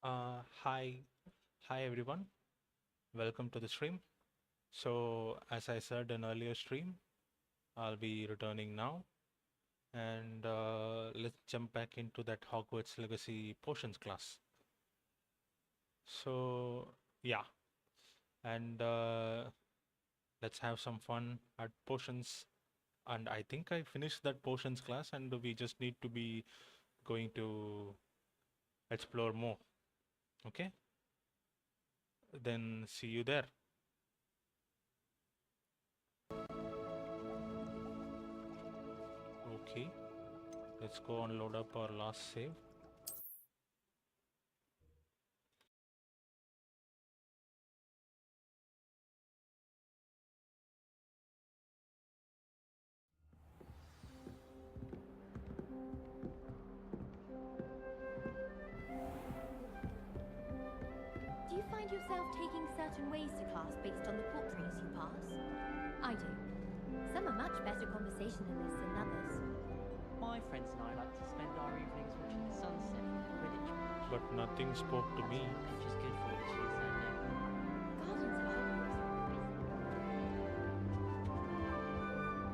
Hi, everyone. Welcome to the stream. So, as I said in earlier stream, I'll be returning now, and let's jump back into that Hogwarts Legacy Potions class. So, yeah, and let's have some fun at potions. And I think I finished that potions class, and we just need to be going to explore more. Okay, then see you there. Okay, let's go and load up our last save. Do you find yourself taking certain ways to class based on the portraits you pass? I do. Some are much better conversationalists than others. My friends and I like to spend our evenings watching the sunset from the Quidditch pitch. But nothing spoke to me. The pitch is good for you to use that name. Guardians of Hogwarts.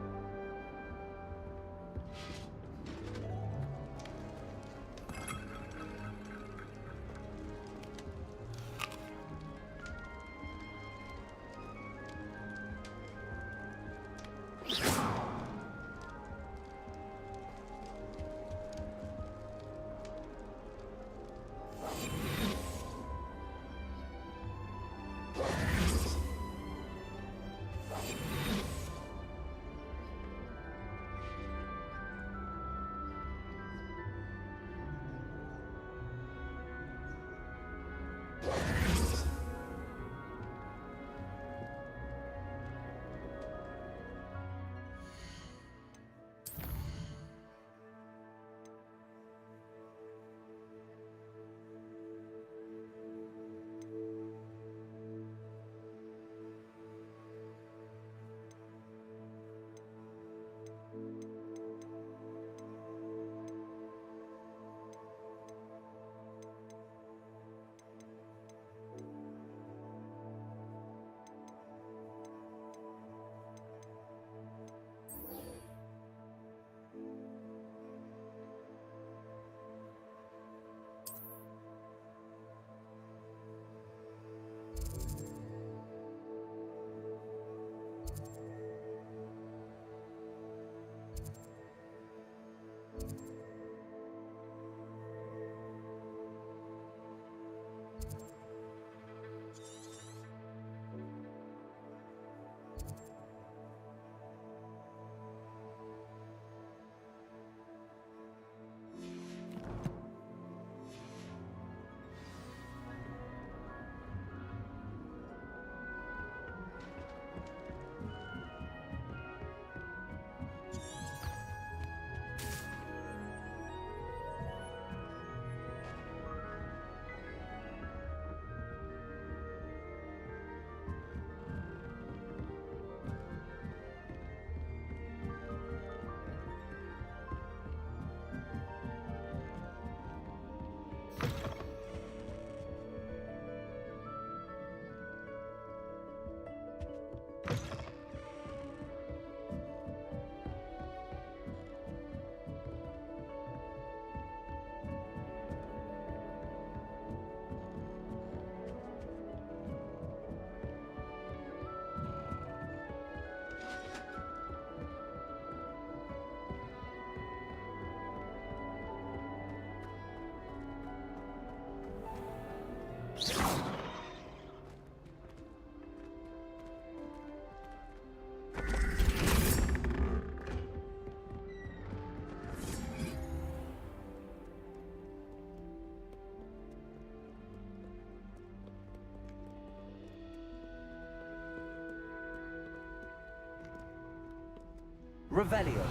Revelio.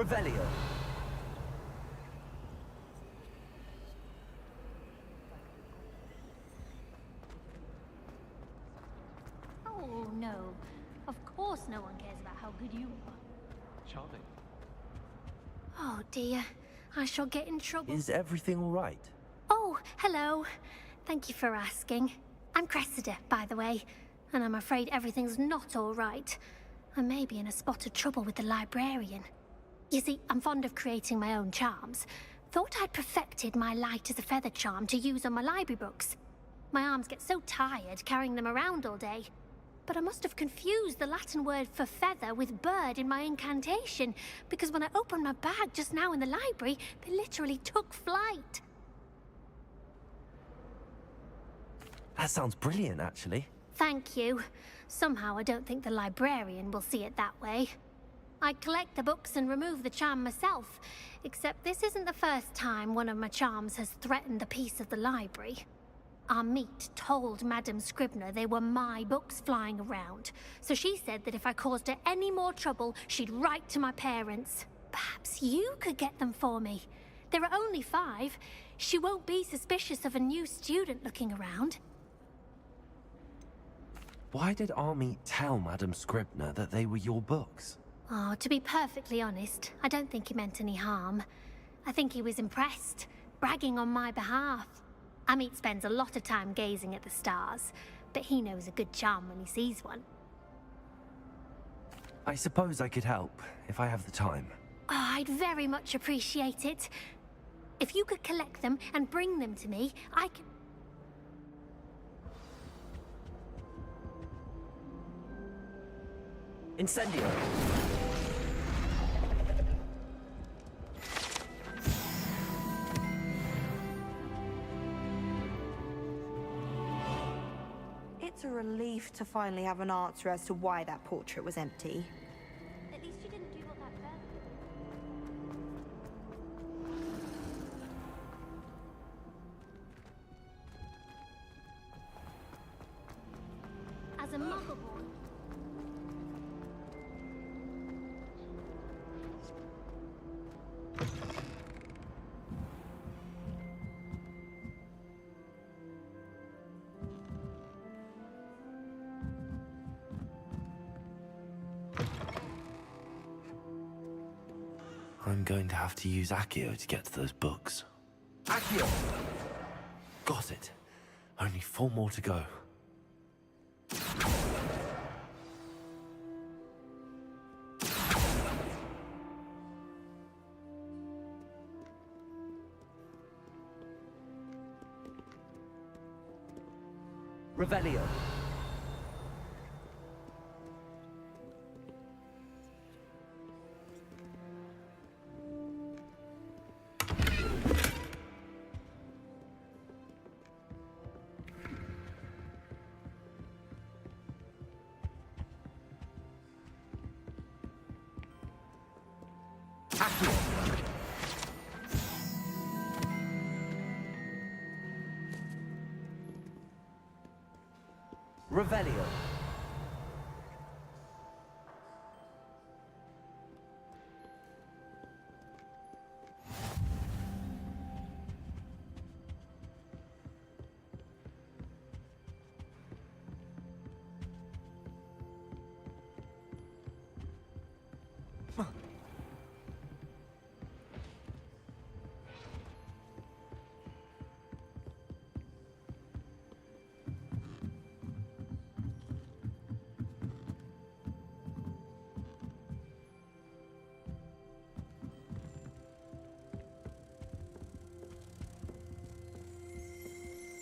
Revelio. Oh, no. Of course no one cares about how good you are. Charlie. Oh, dear. I shall get in trouble. Is everything all right? Oh, hello. Thank you for asking. I'm Cressida, by the way, and I'm afraid everything's not all right. I may be in a spot of trouble with the librarian. You see, I'm fond of creating my own charms. Thought I'd perfected my light as a feather charm to use on my library books. My arms get so tired carrying them around all day. But I must have confused the Latin word for feather with bird in my incantation, because when I opened my bag just now in the library, they literally took flight. That sounds brilliant, actually. Thank you. Somehow I don't think the librarian will see it that way. I collect the books and remove the charm myself, except this isn't the first time one of my charms has threatened the peace of the library. Our meet told Madame Scribner they were my books flying around, so she said that if I caused her any more trouble, she'd write to my parents. Perhaps you could get them for me. There are only 5. She won't be suspicious of a new student looking around. Why did Army tell Madame Scribner that they were your books? Oh, to be perfectly honest, I don't think he meant any harm. I think he was impressed, bragging on my behalf. Amit spends a lot of time gazing at the stars, but he knows a good charm when he sees one. I suppose I could help, if I have the time. Oh, I'd very much appreciate it. If you could collect them and bring them to me, I could... Incendio! It's a relief to finally have an answer as to why that portrait was empty. At least you didn't do what that felt. As a muggle boy... I'm going to have to use Accio to get to those books. Accio! Got it. Only 4 more to go. Revelio. Accio. Revelio.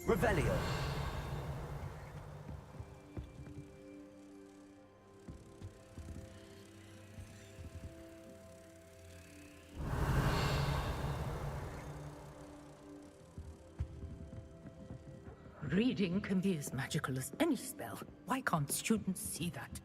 Revelio. Reading can be as magical as any spell. Why can't students see that?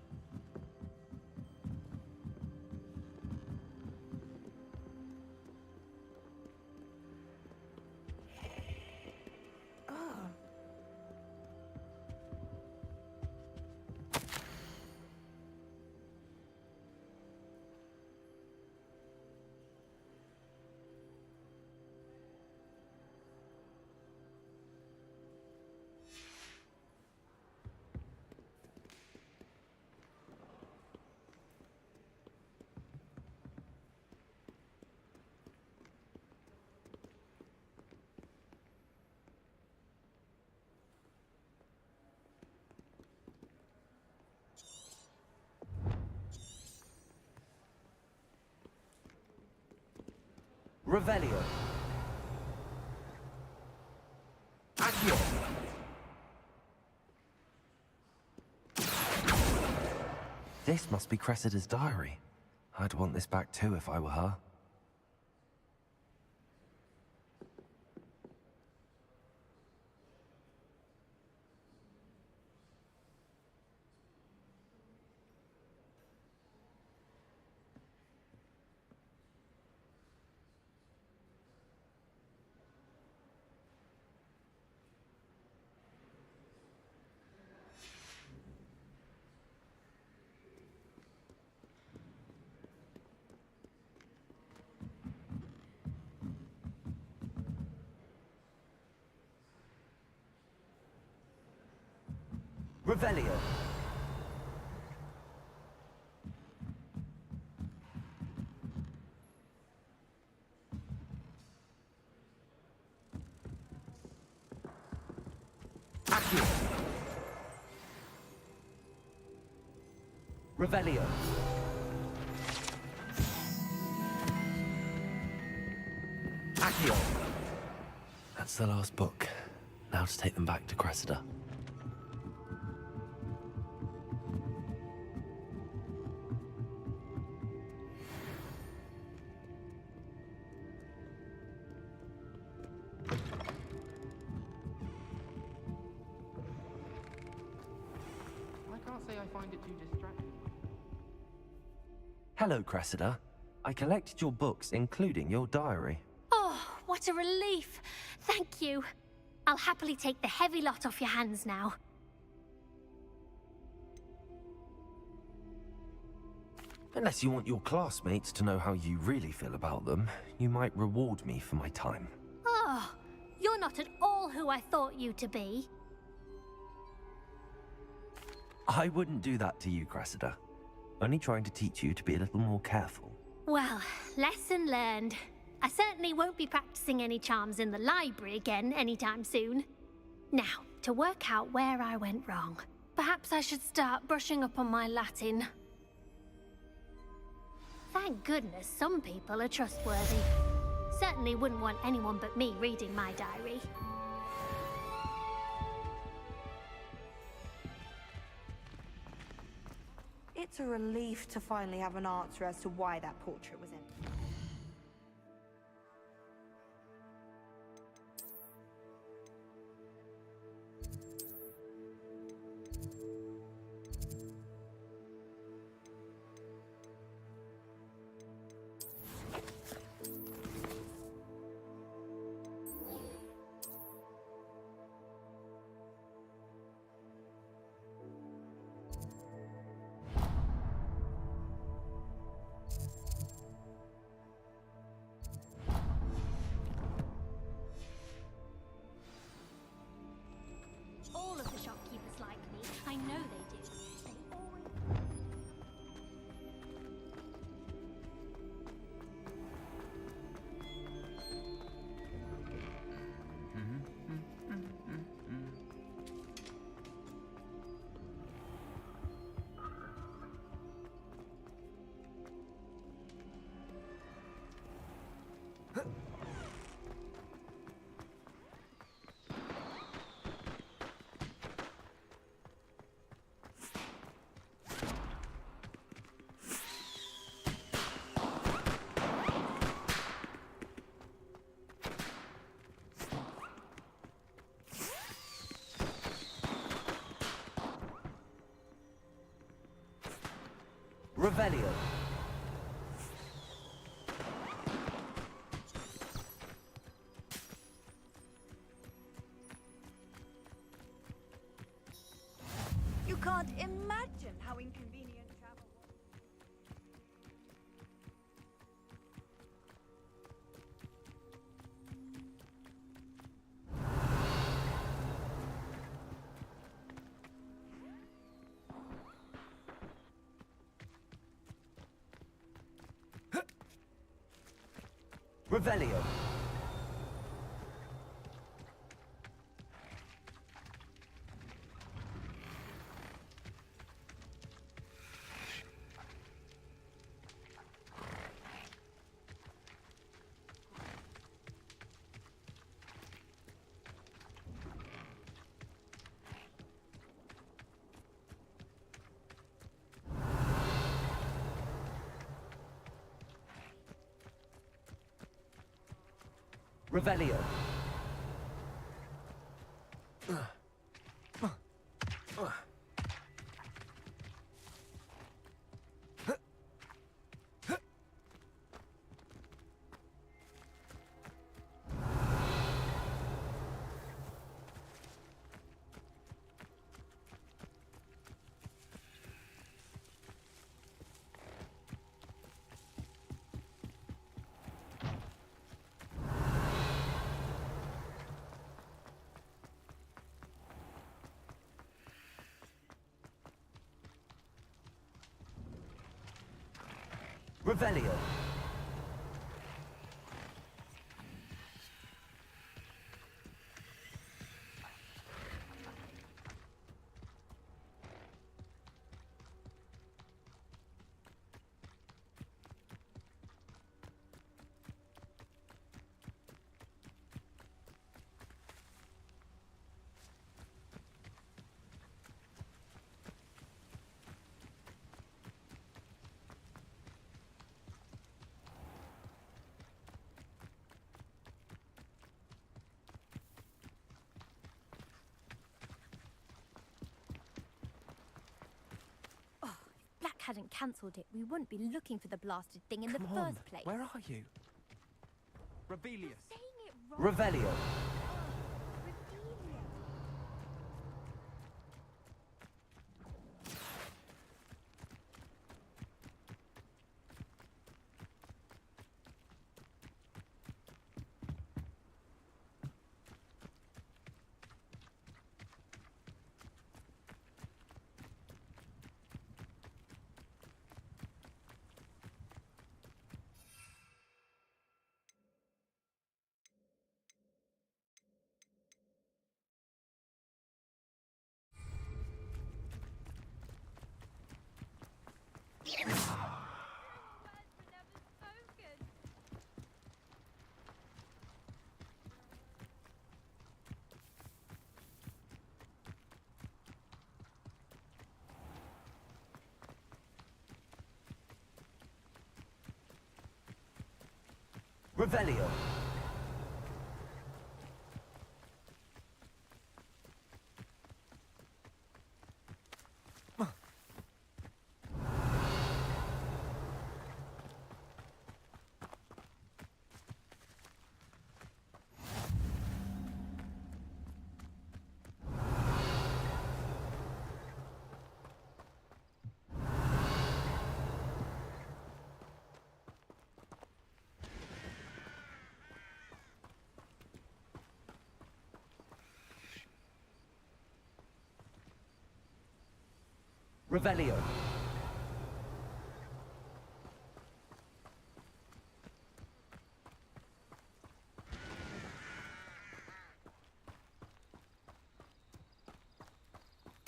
Revelio. Accio. This must be Cressida's diary. I'd want this back too if I were her. Revelio. Accio. Revelio. Accio. That's the last book. Now to take them back to Cressida. I can't say I find it too distracting. Hello, Cressida. I collected your books, including your diary. Oh, what a relief. Thank you. I'll happily take the heavy lot off your hands now. Unless you want your classmates to know how you really feel about them, you might reward me for my time. Oh, you're not at all who I thought you to be. I wouldn't do that to you, Cressida. Only trying to teach you to be a little more careful. Well, lesson learned. I certainly won't be practicing any charms in the library again anytime soon. Now, to work out where I went wrong. Perhaps I should start brushing up on my Latin. Thank goodness some people are trustworthy. Certainly wouldn't want anyone but me reading my diary. It's a relief to finally have an answer as to why that portrait was empty. All of the shopkeepers like me. I know they do. They always... Revelio. You can't imagine how inconvenient travel was. Revelio. Revelio. Revelio. Black hadn't cancelled it, we wouldn't be looking for the blasted thing in the Come on, first place. where are you? Rebellious. Saying it wrong. Revelio. Revelio. Revelio.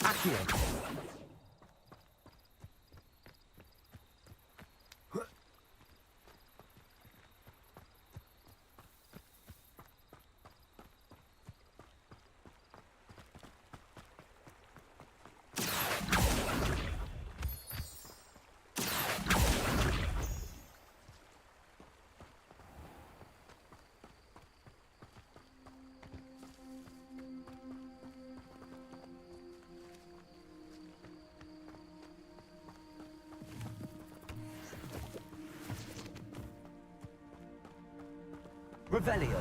Accio. Revelio.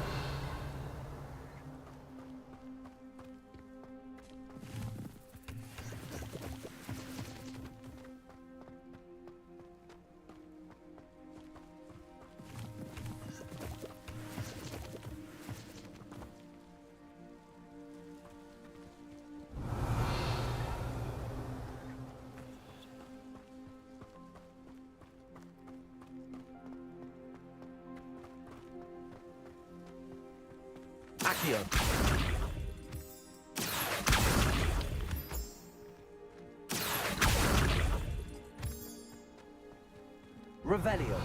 Accio. Revelio.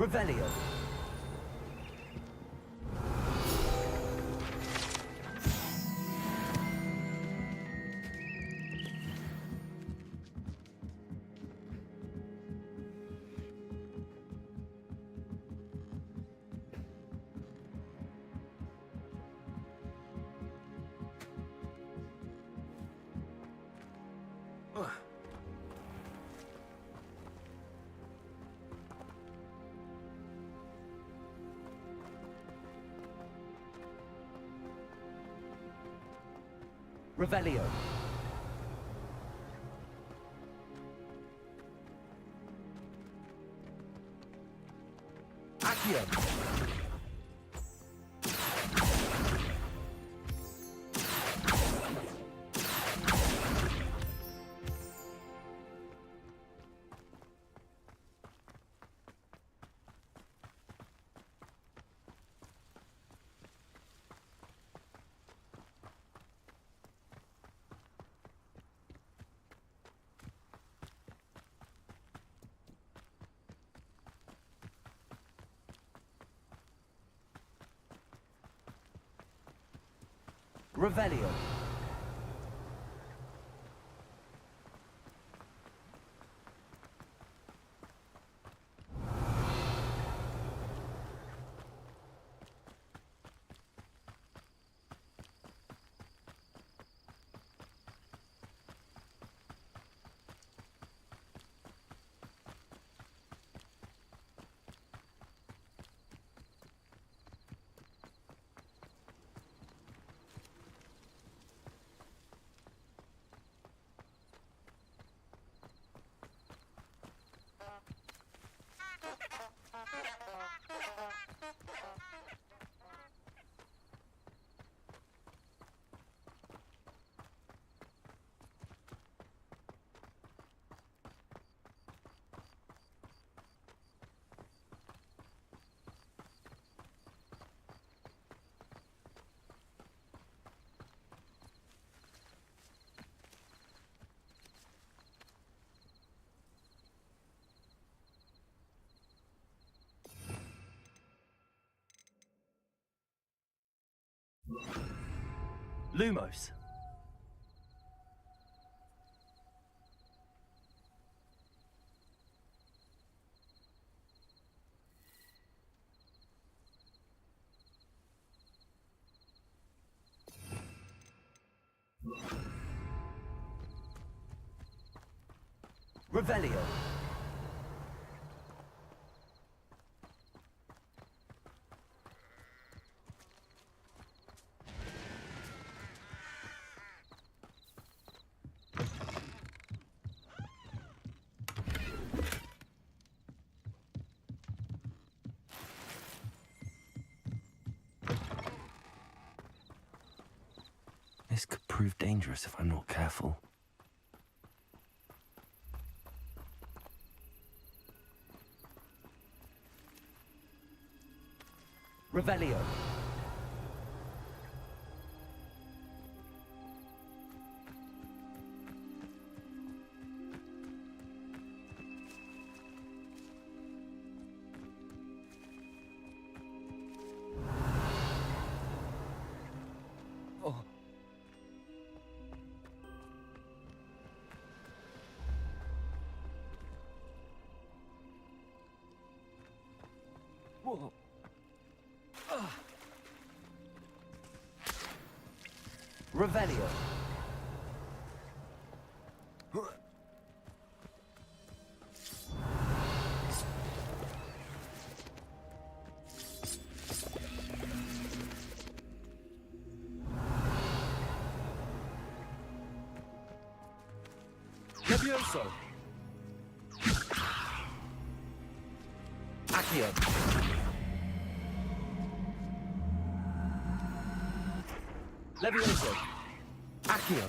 Revelio. Revelio. Accio. Revelio. Lumos. Revelio. This could prove dangerous if I'm not careful. Revelio. Oh. Whoa. Revelio. Levioso. Accio. Levioso. Accio.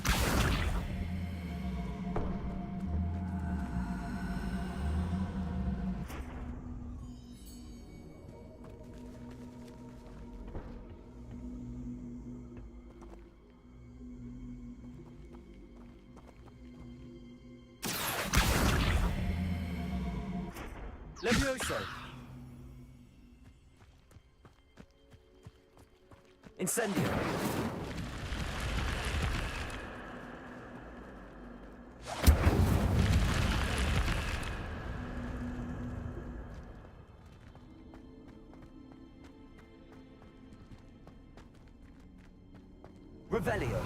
Levioso. Incendio! Revelio!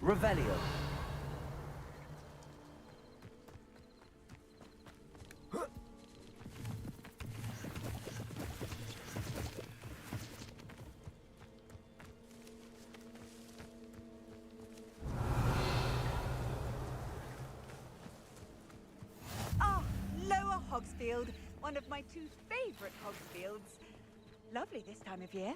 Revelio. Ah, Lower Hogsfield, one of my two favourite Hogsfields. Lovely this time of year.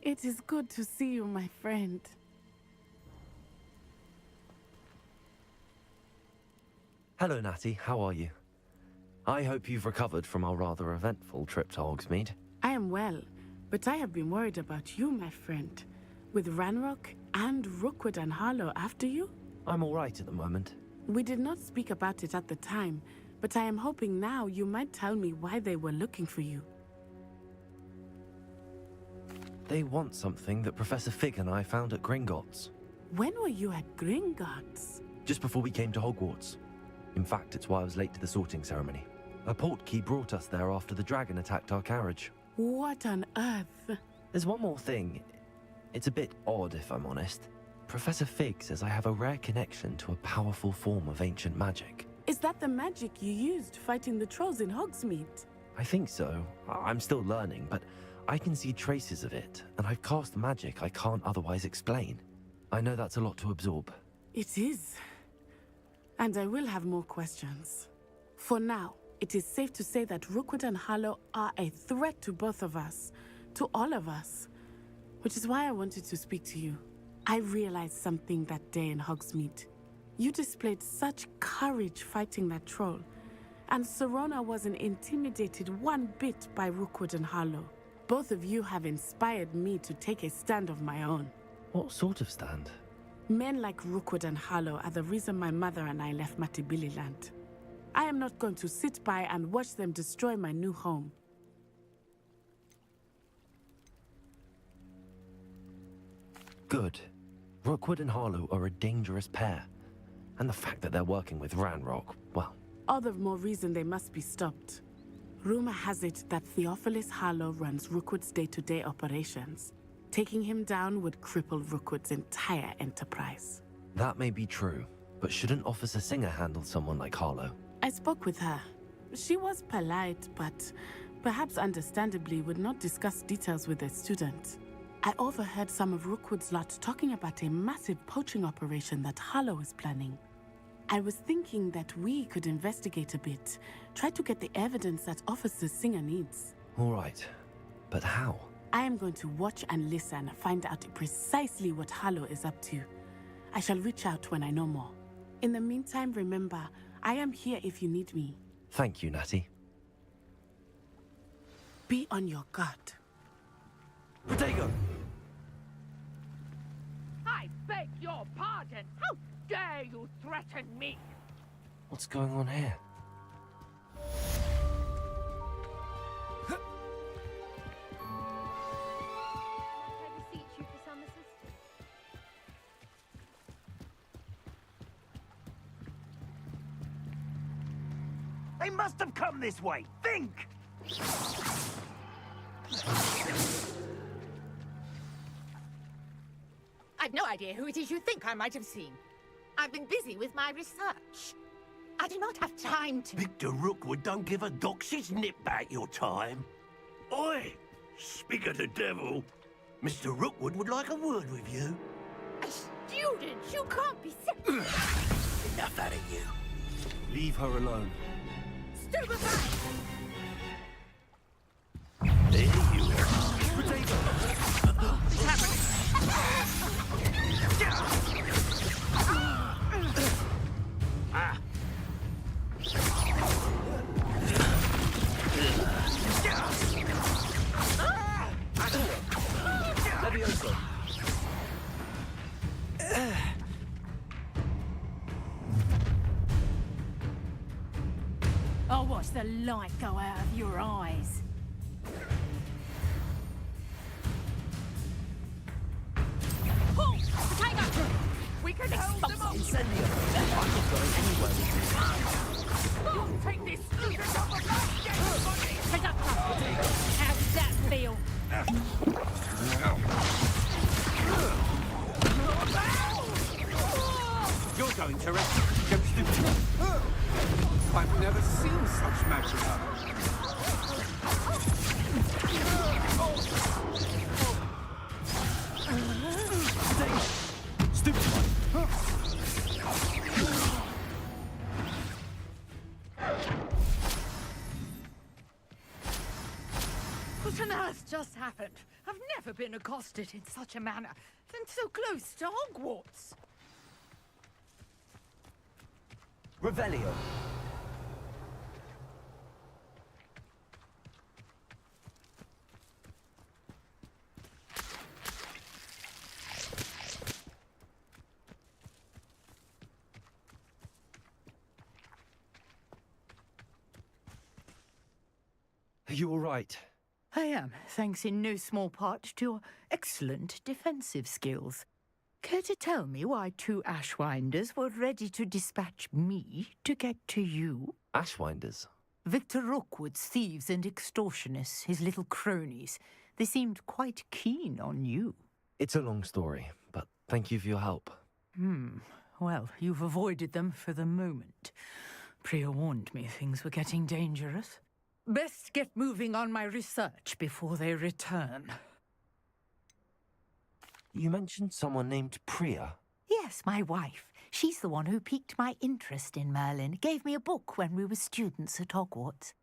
It is good to see you, my friend. Hello, Natty. How are you? I hope you've recovered from our rather eventful trip to Hogsmeade. I am well, but I have been worried about you, my friend. With Ranrock and Rookwood and Harlow after you? I'm all right at the moment. We did not speak about it at the time, but I am hoping now you might tell me why they were looking for you. They want something that Professor Fig and I found at Gringotts. When were you at Gringotts? Just before we came to Hogwarts. In fact, it's why I was late to the sorting ceremony. A portkey brought us there after the dragon attacked our carriage. What on earth? There's one more thing. It's a bit odd, if I'm honest. Professor Fig says I have a rare connection to a powerful form of ancient magic. Is that the magic you used fighting the trolls in Hogsmeade? I think so. I'm still learning, but I can see traces of it, and I've cast magic I can't otherwise explain. I know that's a lot to absorb. It is. And I will have more questions. For now, it is safe to say that Rookwood and Harlow are a threat to both of us, to all of us. Which is why I wanted to speak to you. I realized something that day in Hogsmeade. You displayed such courage fighting that troll, and Serona wasn't intimidated one bit by Rookwood and Harlow. Both of you have inspired me to take a stand of my own. What sort of stand? Men like Rookwood and Harlow are the reason my mother and I left Matibili land. I am not going to sit by and watch them destroy my new home. Good. Rookwood and Harlow are a dangerous pair. And the fact that they're working with Ranrock, well... All the more reason they must be stopped. Rumor has it that Theophilus Harlow runs Rookwood's day-to-day operations. Taking him down would cripple Rookwood's entire enterprise. That may be true, but shouldn't Officer Singer handle someone like Harlow? I spoke with her. She was polite, but perhaps understandably would not discuss details with a student. I overheard some of Rookwood's lot talking about a massive poaching operation that Harlow is planning. I was thinking that we could investigate a bit, try to get the evidence that Officer Singer needs. All right, but how? I am going to watch and listen, find out precisely what Harlow is up to. I shall reach out when I know more. In the meantime, remember, I am here if you need me. Thank you, Natty. Be on your guard. Protego! I beg your pardon. How dare you threaten me? What's going on here? I beseech you for some assistance. They must have come this way. Think! I've no idea who it is you think I might have seen. I've been busy with my research. I do not have time to... Victor Rookwood don't give a doxy's nip back your time. Oi! Speak of the devil. Mr. Rookwood would like a word with you. A student? You can't be... Enough out of you. Leave her alone. Stupefy! There you are. Potato! It's happening. Ah. Levioso. I'll watch the light go out of your eyes. Pull! Potato! We can hold them up! Incendio. I'm not going anywhere with you. You'll take this! How does that feel? You're going to rest. I've never seen such magic. Stupid one. What on earth just happened? I've never been accosted in such a manner, and so close to Hogwarts. Revelio. Are you all right? I am, thanks in no small part to your excellent defensive skills. Care to tell me why two Ashwinders were ready to dispatch me to get to you? Ashwinders? Victor Rookwood's thieves and extortionists, his little cronies. They seemed quite keen on you. It's a long story, but thank you for your help. Well, you've avoided them for the moment. Priya warned me things were getting dangerous. Best get moving on my research before they return. You mentioned someone named Priya. Yes, my wife. She's the one who piqued my interest in Merlin. Gave me a book when we were students at Hogwarts.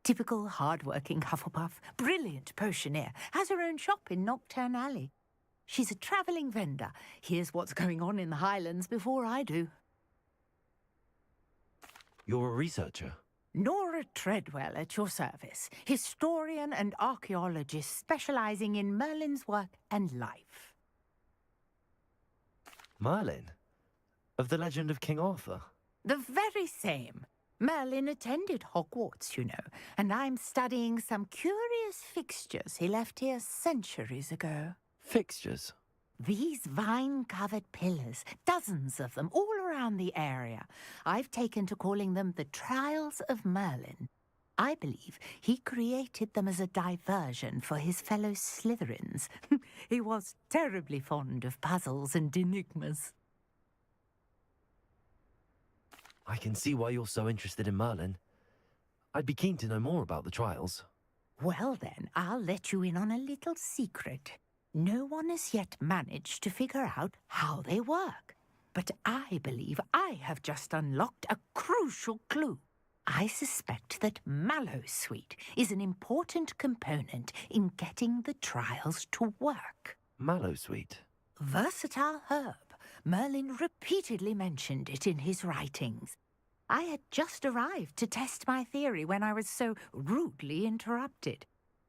Typical hard-working Hufflepuff, brilliant potioneer, has her own shop in Nocturne Alley. She's a travelling vendor. Hears what's going on in the Highlands before I do. You're a researcher? Nora Treadwell at your service, historian and archaeologist specialising in Merlin's work and life. Merlin? Of the legend of King Arthur? The very same. Merlin attended Hogwarts, you know, and I'm studying some curious fixtures he left here centuries ago. Fixtures? These vine-covered pillars, dozens of them, all around the area. I've taken to calling them the Trials of Merlin. I believe he created them as a diversion for his fellow Slytherins. He was terribly fond of puzzles and enigmas. I can see why you're so interested in Merlin. I'd be keen to know more about the trials. Well then, I'll let you in on a little secret. No one has yet managed to figure out how they work. But I believe I have just unlocked a crucial clue. I suspect that Mallowsweet is an important component in getting the trials to work. Mallowsweet? Versatile herb. Merlin repeatedly mentioned it in his writings. I had just arrived to test my theory when I was so rudely interrupted.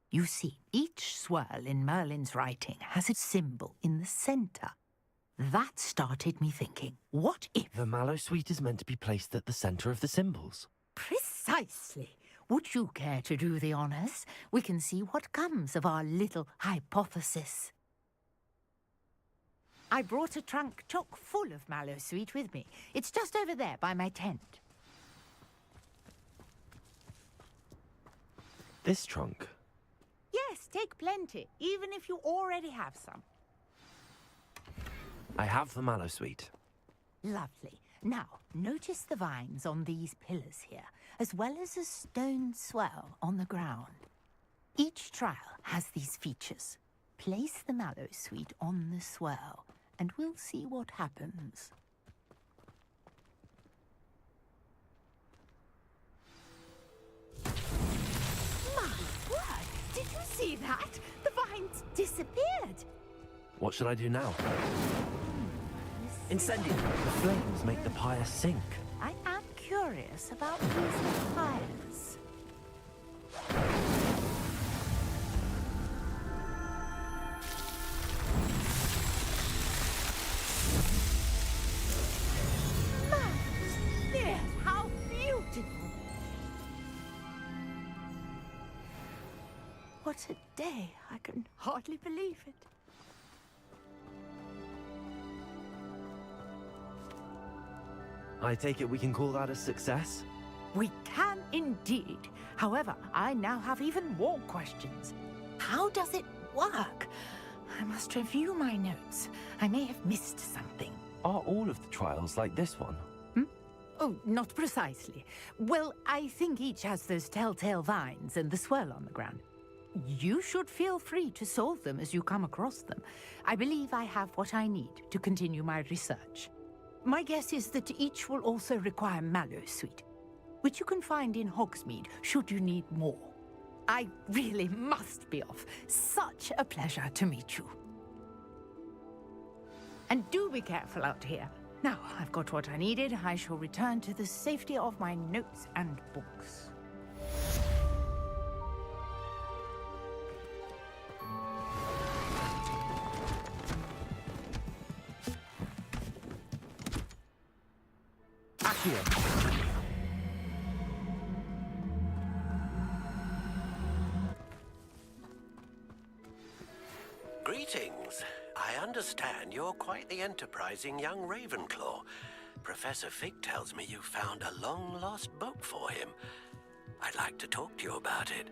You see, each swirl in Merlin's writing has a symbol in the centre. That started me thinking, what if... The Mallowsweet is meant to be placed at the centre of the symbols. Precisely. Would you care to do the honours? We can see what comes of our little hypothesis. I brought a trunk chock full of Mallowsweet with me. It's just over there by my tent. This trunk? Yes, take plenty, even if you already have some. I have the Mallowsweet. Lovely. Now, notice the vines on these pillars here, as well as a stone swell on the ground. Each trial has these features. Place the mallow sweet on the swell, and we'll see what happens. My word! Did you see that? The vines disappeared! What should I do now? Incendio! The flames make the pyre sink. I am curious about these fires. Yes, how beautiful! What a day! I can hardly believe it. I take it we can call that a success? We can indeed. However, I now have even more questions. How does it work? I must review my notes. I may have missed something. Are all of the trials like this one? Oh, not precisely. Well, I think each has those telltale vines and the swirl on the ground. You should feel free to solve them as you come across them. I believe I have what I need to continue my research. My guess is that each will also require mallow sweet, which you can find in Hogsmeade should you need more. I really must be off. Such a pleasure to meet you. And do be careful out here. Now I've got what I needed, I shall return to the safety of my notes and books. Accio! Greetings. I understand you're quite the enterprising young Ravenclaw. Professor Fig tells me you found a long-lost book for him. I'd like to talk to you about it.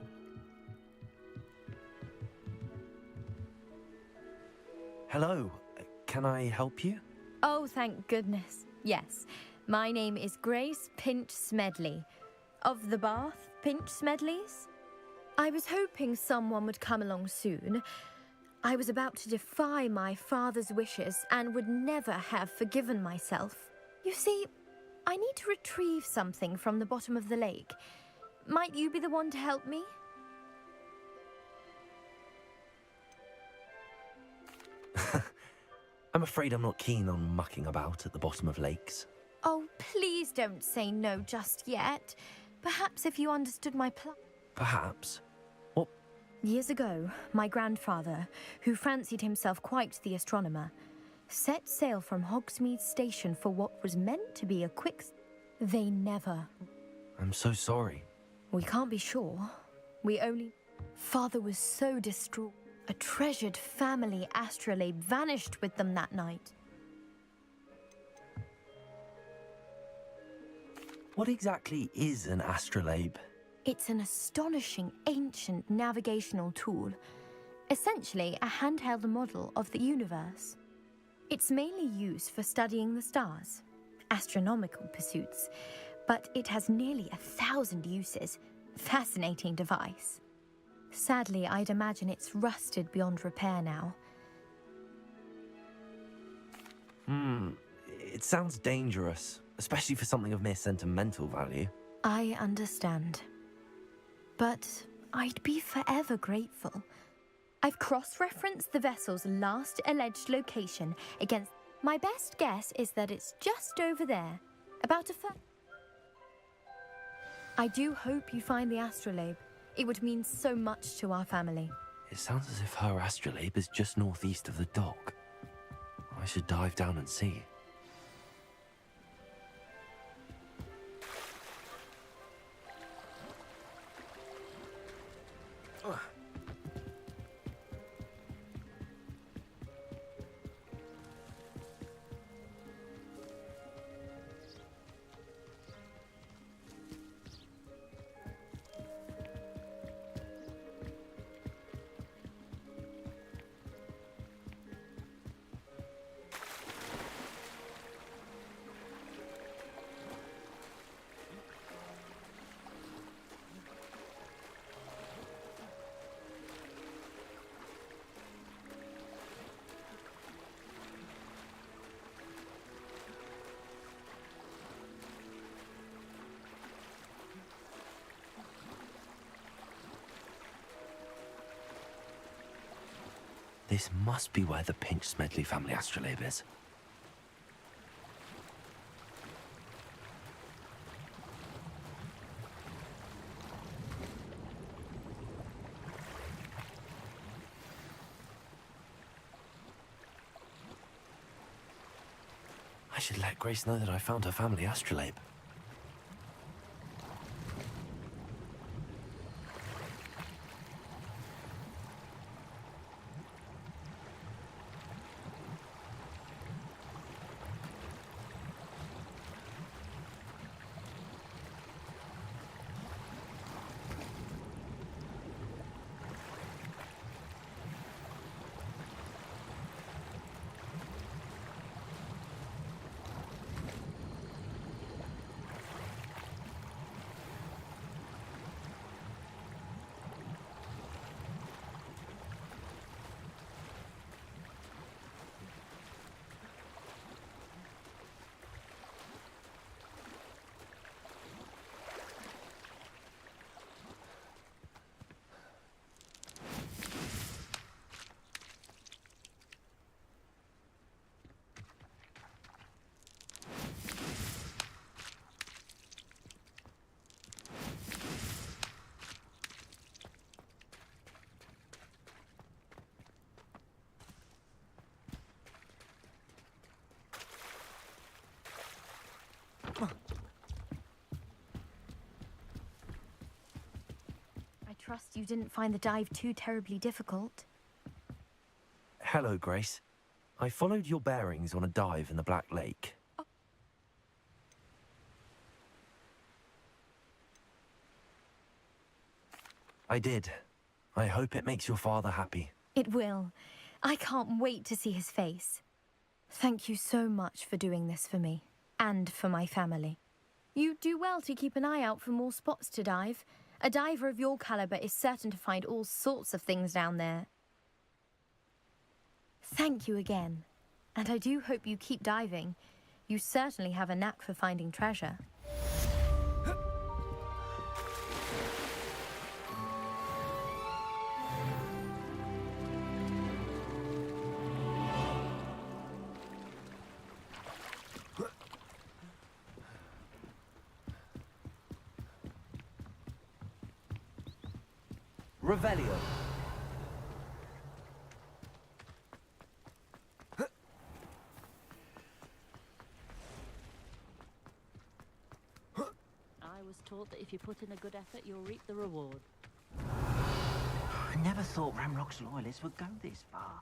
Hello. Can I help you? Oh, thank goodness. Yes. My name is Grace Pinch Smedley. Of the Bath Pinch Smedleys? I was hoping someone would come along soon. I was about to defy my father's wishes and would never have forgiven myself. You see, I need to retrieve something from the bottom of the lake. Might you be the one to help me? I'm afraid I'm not keen on mucking about at the bottom of lakes. Oh, please don't say no just yet. Perhaps if you understood my plan. Perhaps. What? Years ago, my grandfather, who fancied himself quite the astronomer, set sail from Hogsmeade Station for what was meant to be a quick... They never... I'm so sorry. We can't be sure. We only... Father was so distraught. A treasured family astrolabe vanished with them that night. What exactly is an astrolabe? It's an astonishing ancient navigational tool. Essentially, a handheld model of the universe. It's mainly used for studying the stars, astronomical pursuits, but it has nearly 1,000 uses. Fascinating device. Sadly, I'd imagine it's rusted beyond repair now. It sounds dangerous, especially for something of mere sentimental value. I understand. But I'd be forever grateful. I've cross-referenced the vessel's last alleged location against... My best guess is that it's just over there, about a foot. I do hope you find the astrolabe. It would mean so much to our family. It sounds as if her astrolabe is just northeast of the dock. I should dive down and see. This must be where the Pinch Smedley family astrolabe is. I should let Grace know that I found her family astrolabe. I trust you didn't find the dive too terribly difficult. Hello, Grace. I followed your bearings on a dive in the Black Lake. I did. I hope it makes your father happy. It will. I can't wait to see his face. Thank you so much for doing this for me, and for my family. You do well to keep an eye out for more spots to dive. A diver of your caliber is certain to find all sorts of things down there. Thank you again. And I do hope you keep diving. You certainly have a knack for finding treasure. Revelio. I was taught that if you put in a good effort, you'll reap the reward. I never thought Ramrock's loyalists would go this far.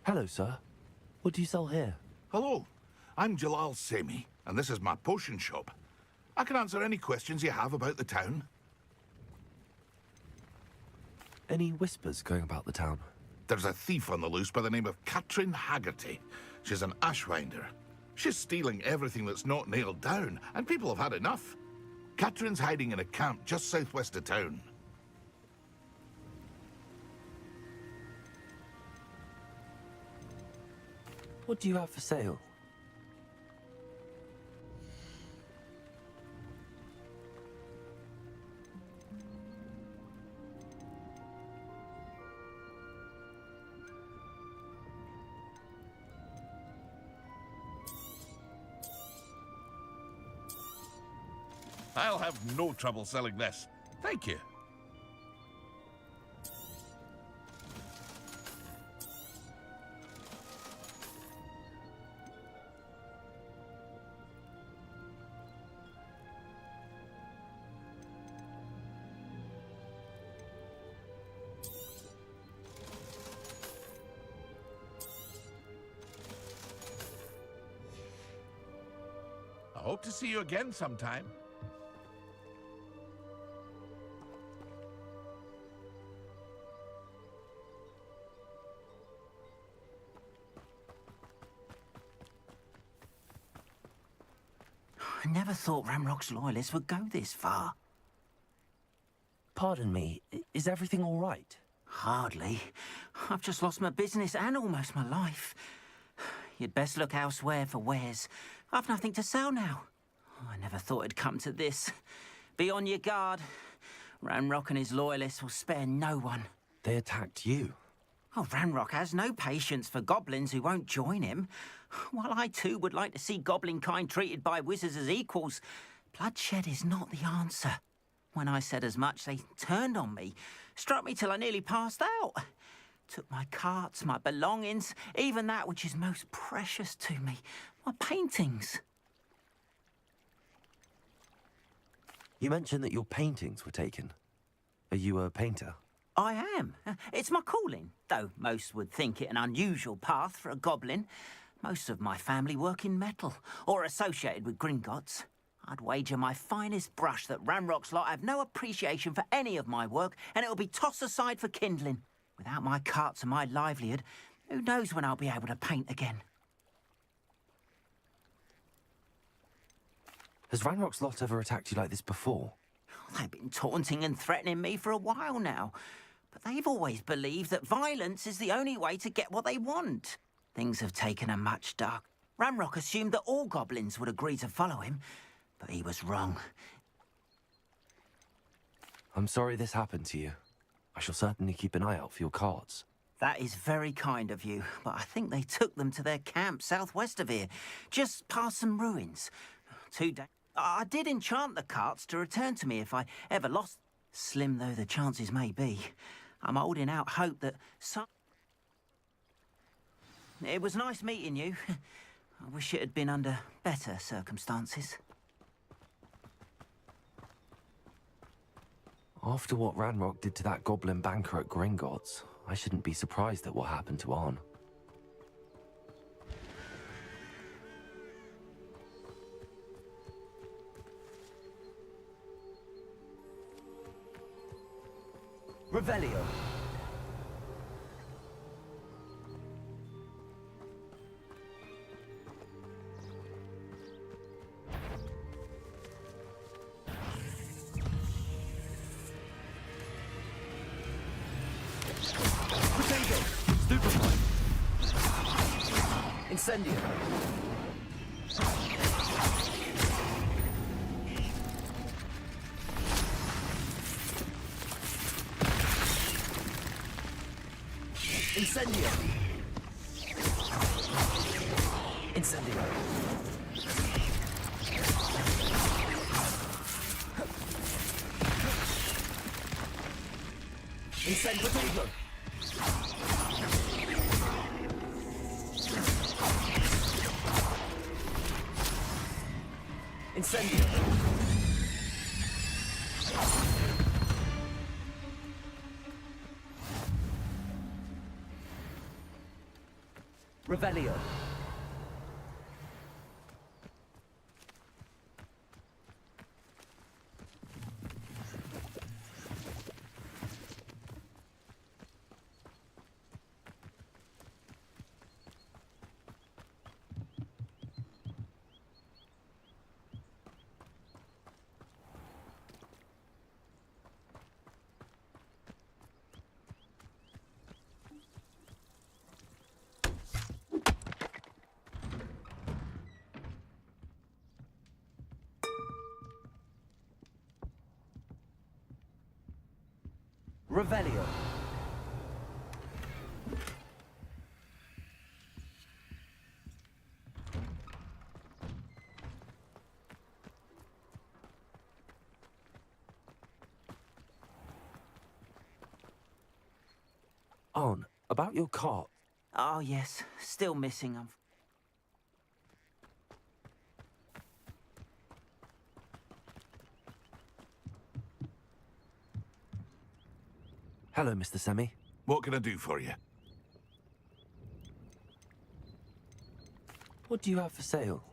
Hello, sir. What do you sell here? Hello, I'm Jalal Semi, and this is my potion shop. I can answer any questions you have about the town. Any whispers going about the town? There's a thief on the loose by the name of Katrin Haggerty. She's an ashwinder. She's stealing everything that's not nailed down, and people have had enough. Katrin's hiding in a camp just southwest of town. What do you have for sale? I'll have no trouble selling this. Thank you. I hope to see you again sometime. I never thought Ramrock's loyalists would go this far. Pardon me, is everything all right? Hardly. I've just lost my business and almost my life. You'd best look elsewhere for wares. I've nothing to sell now. I never thought it'd come to this. Be on your guard. Ranrock and his loyalists will spare no one. They attacked you? Oh, Ranrock has no patience for goblins who won't join him. While I too would like to see goblin kind treated by wizards as equals, bloodshed is not the answer. When I said as much, they turned on me, struck me till I nearly passed out. Took my carts, my belongings, even that which is most precious to me, my paintings. You mentioned that your paintings were taken. Are you a painter? I am. It's my calling, though most would think it an unusual path for a goblin. Most of my family work in metal, or associated with Gringotts. I'd wager my finest brush that Ranrock's lot have no appreciation for any of my work, and it'll be tossed aside for kindling. Without my carts and my livelihood, who knows when I'll be able to paint again? Has Ranrock's lot ever attacked you like this before? They've been taunting and threatening me for a while now. But they've always believed that violence is the only way to get what they want. Things have taken a much dark. Ranrock assumed that all goblins would agree to follow him, but he was wrong. I'm sorry this happened to you. I shall certainly keep an eye out for your carts. That is very kind of you, but I think they took them to their camp southwest of here, just past some ruins. 2 days. I did enchant the carts to return to me if I ever lost. Slim though the chances may be, I'm holding out hope that some... It was nice meeting you. I wish it had been under better circumstances. After what Ranrock did to that goblin banker at Gringotts, I shouldn't be surprised at what happened to Arn. Revelio. Potato. Stupefy. Incendio. Incendio. Incendio. Incend potato. Incendio. Revelio. Revelio. Arn, about your cart. Oh, yes. Still missing them. Hello, Mr. Semi. What can I do for you? What do you have for sale?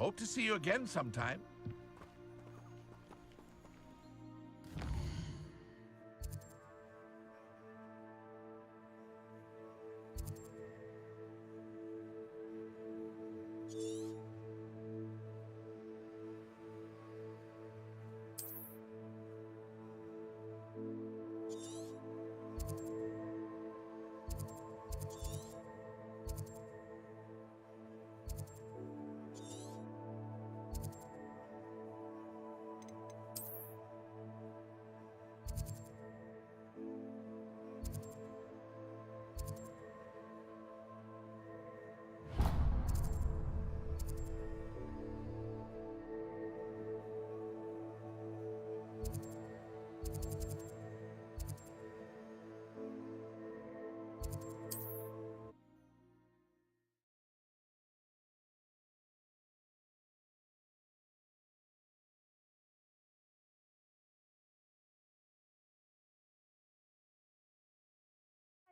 Hope to see you again sometime.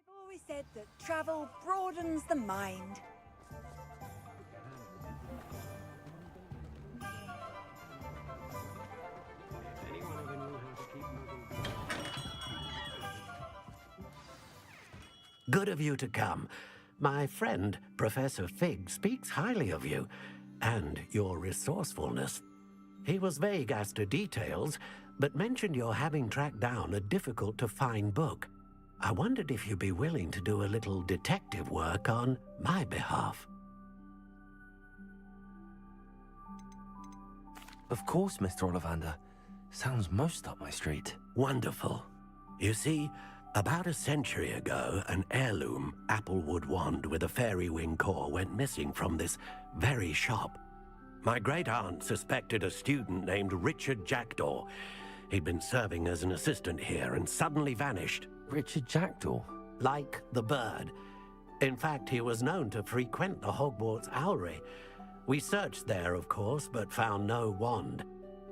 I've always said that travel broadens the mind. Good of you to come. My friend, Professor Fig, speaks highly of you and your resourcefulness. He was vague as to details, but mentioned your having tracked down a difficult-to-find book. I wondered if you'd be willing to do a little detective work on my behalf. Of course, Mr. Ollivander. Sounds most up my street. Wonderful. You see, about a century ago, an heirloom applewood wand with a fairy wing core went missing from this very shop. My great-aunt suspected a student named Richard Jackdaw. He'd been serving as an assistant here and suddenly vanished. Richard Jackdaw? Like the bird. In fact, he was known to frequent the Hogwarts Owlery. We searched there, of course, but found no wand.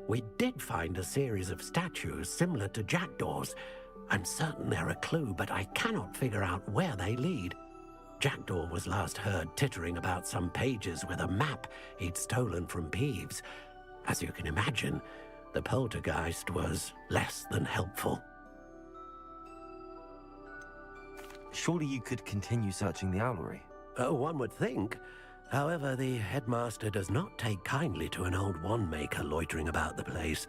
We did find a series of statues similar to Jackdaw's. I'm certain they're a clue, but I cannot figure out where they lead. Jackdaw was last heard tittering about some pages with a map he'd stolen from Peeves. As you can imagine, the poltergeist was less than helpful. Surely you could continue searching the owlery. Oh, one would think. However, the headmaster does not take kindly to an old wand-maker loitering about the place.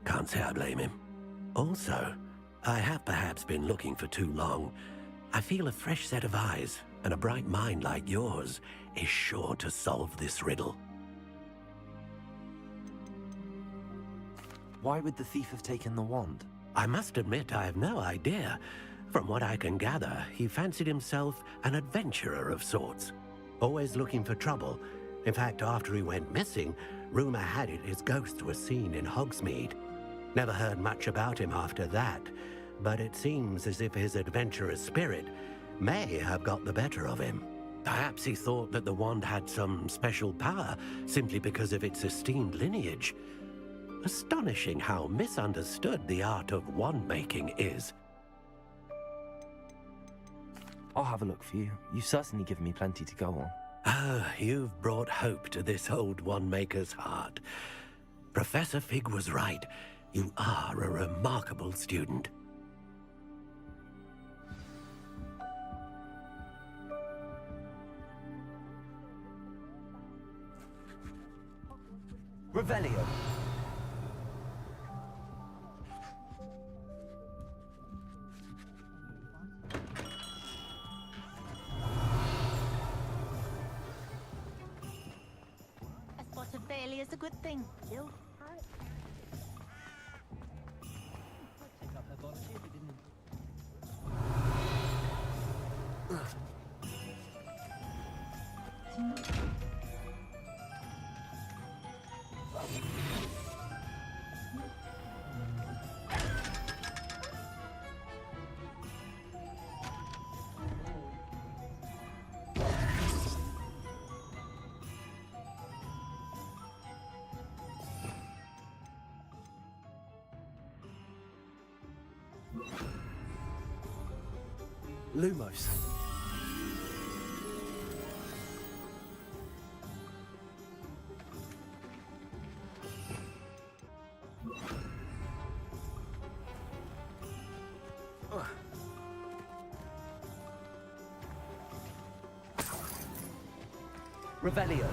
Can't say I blame him. Also, I have perhaps been looking for too long. I feel a fresh set of eyes and a bright mind like yours is sure to solve this riddle. Why would the thief have taken the wand? I must admit I have no idea. From what I can gather, he fancied himself an adventurer of sorts. Always looking for trouble. In fact, after he went missing, rumor had it his ghost was seen in Hogsmeade. Never heard much about him after that, but it seems as if his adventurous spirit may have got the better of him. Perhaps he thought that the wand had some special power simply because of its esteemed lineage. Astonishing how misunderstood the art of wand-making is. I'll have a look for you. You've certainly given me plenty to go on. Ah, you've brought hope to this old wand-maker's heart. Professor Fig was right. You are a remarkable student. Revelio. A spot of failure is a good thing. You. Take up her volunteer if it didn't. Lumos. Revelio.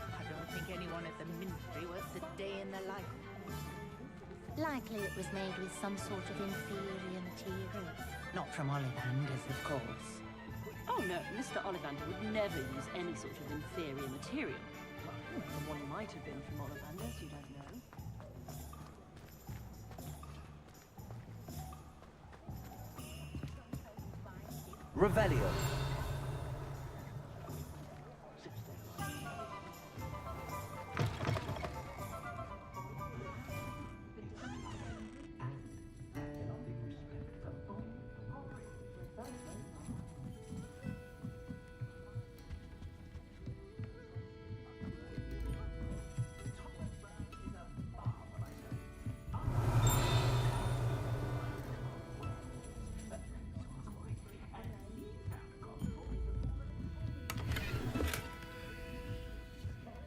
I don't think anyone at the Ministry works a day in their life. Likely it was made with some sort of inferior material. Not from Ollivander's, of course. Oh no, Mr. Ollivander would never use any sort of inferior material. The one might have been from Ollivander's, you don't know. Revelio.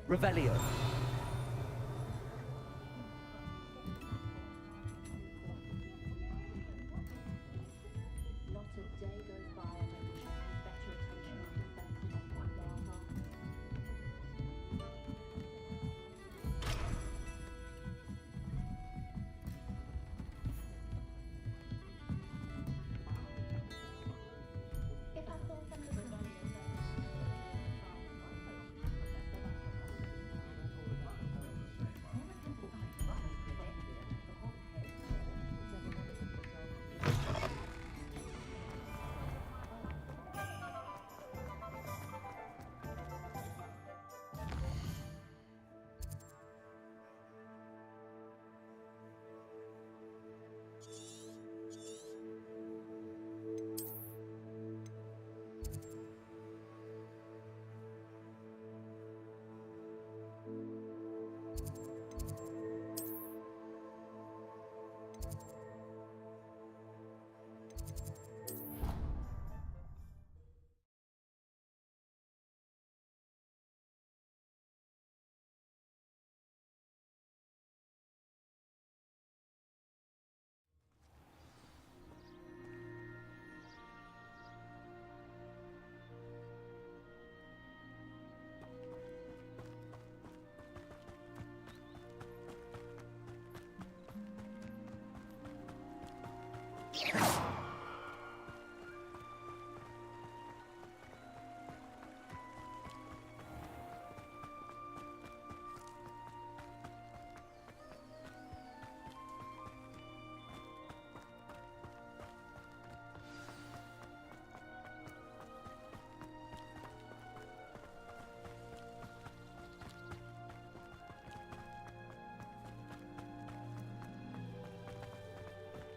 Revelio. Not a day goes by and I wish I paid better attention to defense of my Lava. If I thought something was wrong with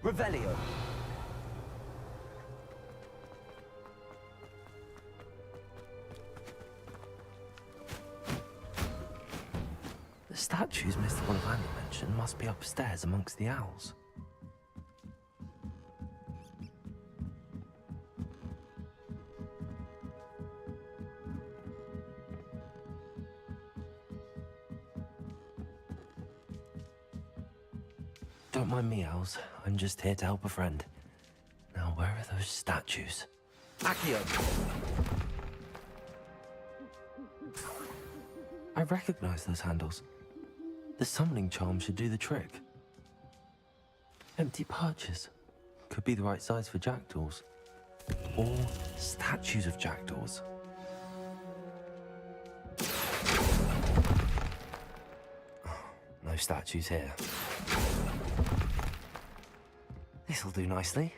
Revelio. The statues Mr. Ollivander mentioned must be upstairs amongst the owls. Don't mind me, owls. I'm just here to help a friend. Now, where are those statues? Accio. I recognize those handles. The summoning charm should do the trick. Empty perches. Could be the right size for jackdaws. Or statues of jackdaws. No statues here. This'll do nicely.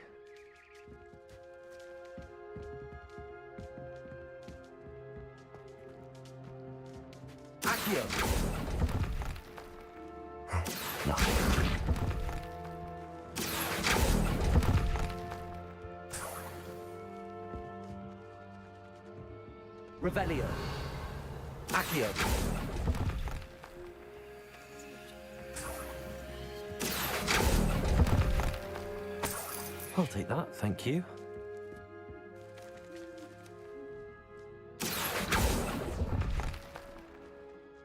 Accio. Nothing. Revelio. Accio. I'll take that, thank you.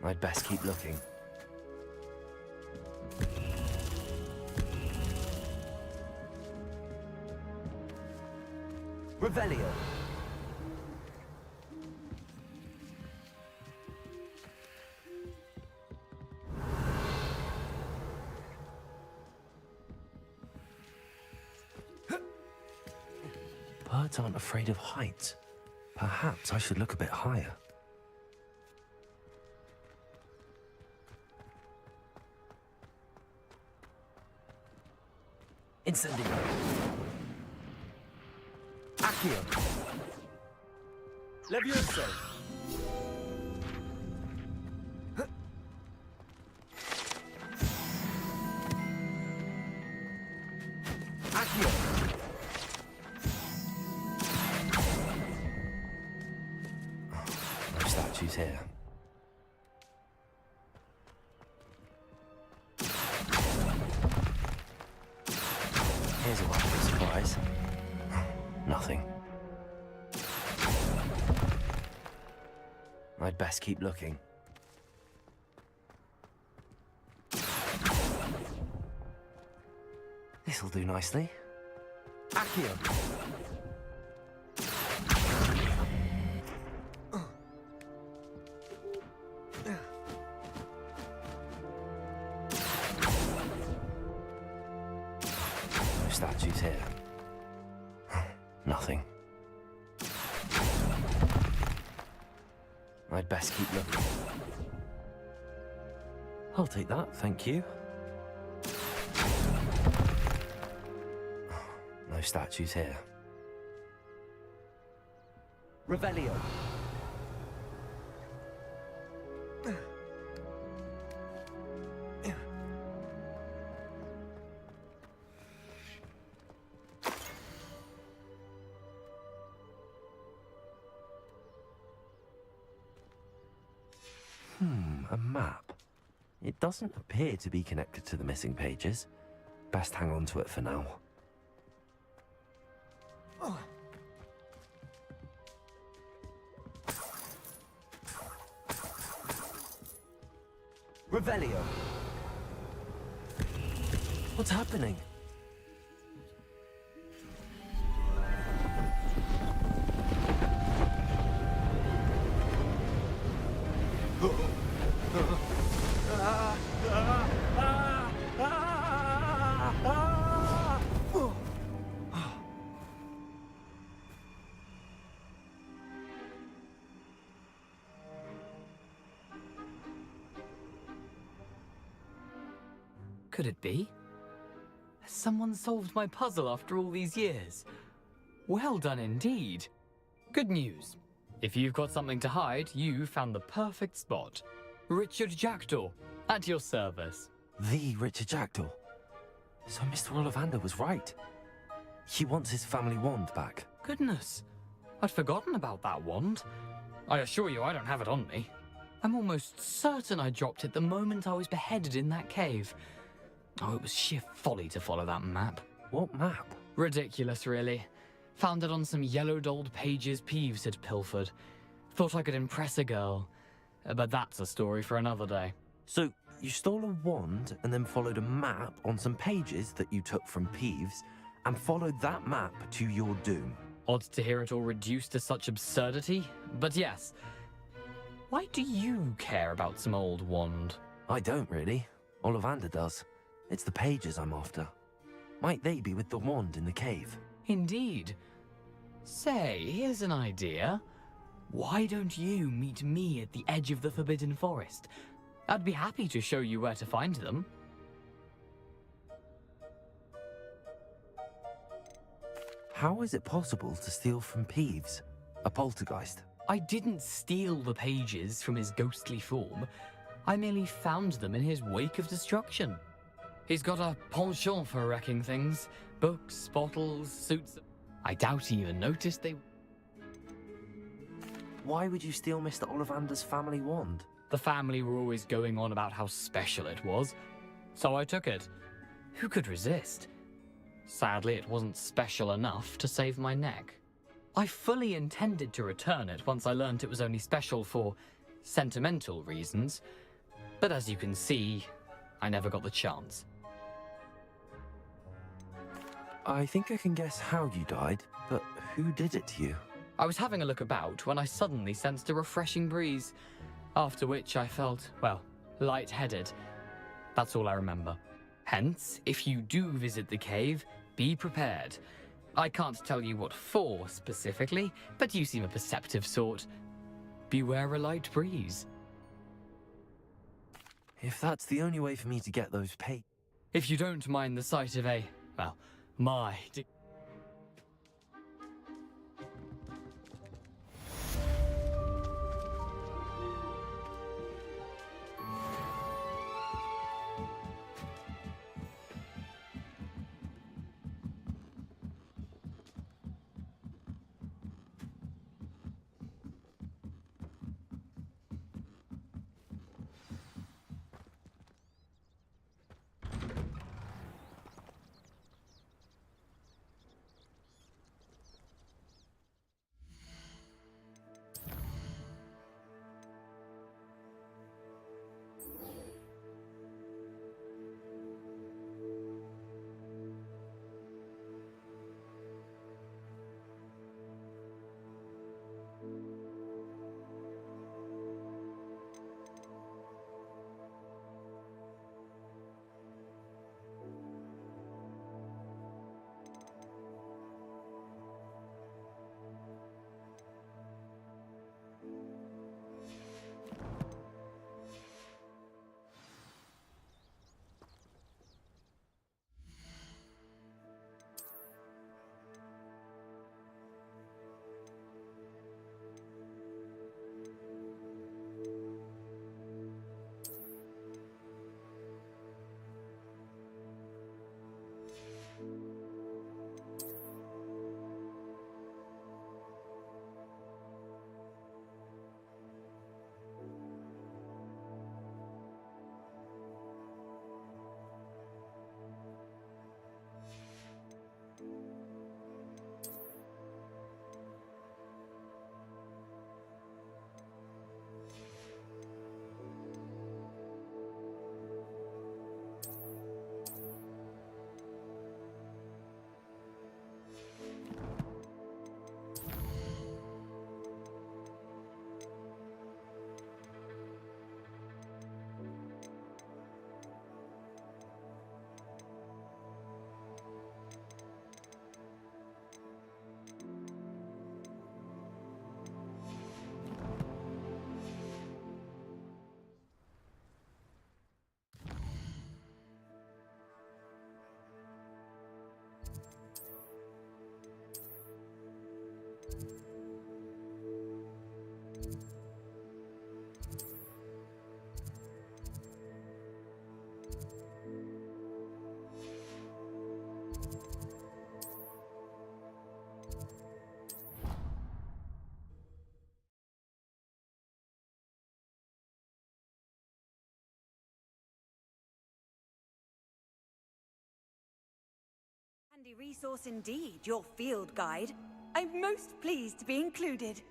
I'd best keep looking. Revelio. Birds aren't afraid of heights. Perhaps I should look a bit higher. Incendio. Accio. Levioso. Accio. No statues here. Here's a welcome surprise. Nothing. I'd best keep looking. This'll do nicely. Accio. No statues here. Nothing. I'd best keep looking. I'll take that, thank you. No statues here. Revelio. A map. It doesn't appear to be connected to the missing pages. Best hang on to it for now. Revelio. What's happening? Could it be? Has someone solved my puzzle after all these years? Well done indeed. Good news. If you've got something to hide, you found the perfect spot. Richard Jackdaw, at your service. The Richard Jackdaw. So Mr. Ollivander was right. He wants his family wand back. Goodness, I'd forgotten about that wand. I assure you I don't have it on me. I'm almost certain I dropped it the moment I was beheaded in that cave. Oh, it was sheer folly to follow that map. What map? Ridiculous, really. Found it on some yellowed old pages Peeves had pilfered. Thought I could impress a girl. But that's a story for another day. So, you stole a wand and then followed a map on some pages that you took from Peeves and followed that map to your doom. Odd to hear it all reduced to such absurdity, but yes. Why do you care about some old wand? I don't really. Ollivander does. It's the pages I'm after. Might they be with the wand in the cave? Indeed. Say, here's an idea. Why don't you meet me at the edge of the Forbidden Forest? I'd be happy to show you where to find them. How is it possible to steal from Peeves, a poltergeist? I didn't steal the pages from his ghostly form. I merely found them in his wake of destruction. He's got a penchant for wrecking things. Books, bottles, suits. I doubt he even noticed they... Why would you steal Mr. Ollivander's family wand? The family were always going on about how special it was, so I took it. Who could resist? Sadly, it wasn't special enough to save my neck. I fully intended to return it once I learnt it was only special for sentimental reasons, but as you can see, I never got the chance. I think I can guess how you died, but who did it to you? I was having a look about when I suddenly sensed a refreshing breeze, after which I felt, well, lightheaded. That's all I remember. Hence, if you do visit the cave, be prepared. I can't tell you what for specifically, but you seem a perceptive sort. Beware a light breeze. If that's the only way for me to get those paid. If you don't mind the sight of a, well, my... Handy resource indeed, your field guide. I'm most pleased to be included.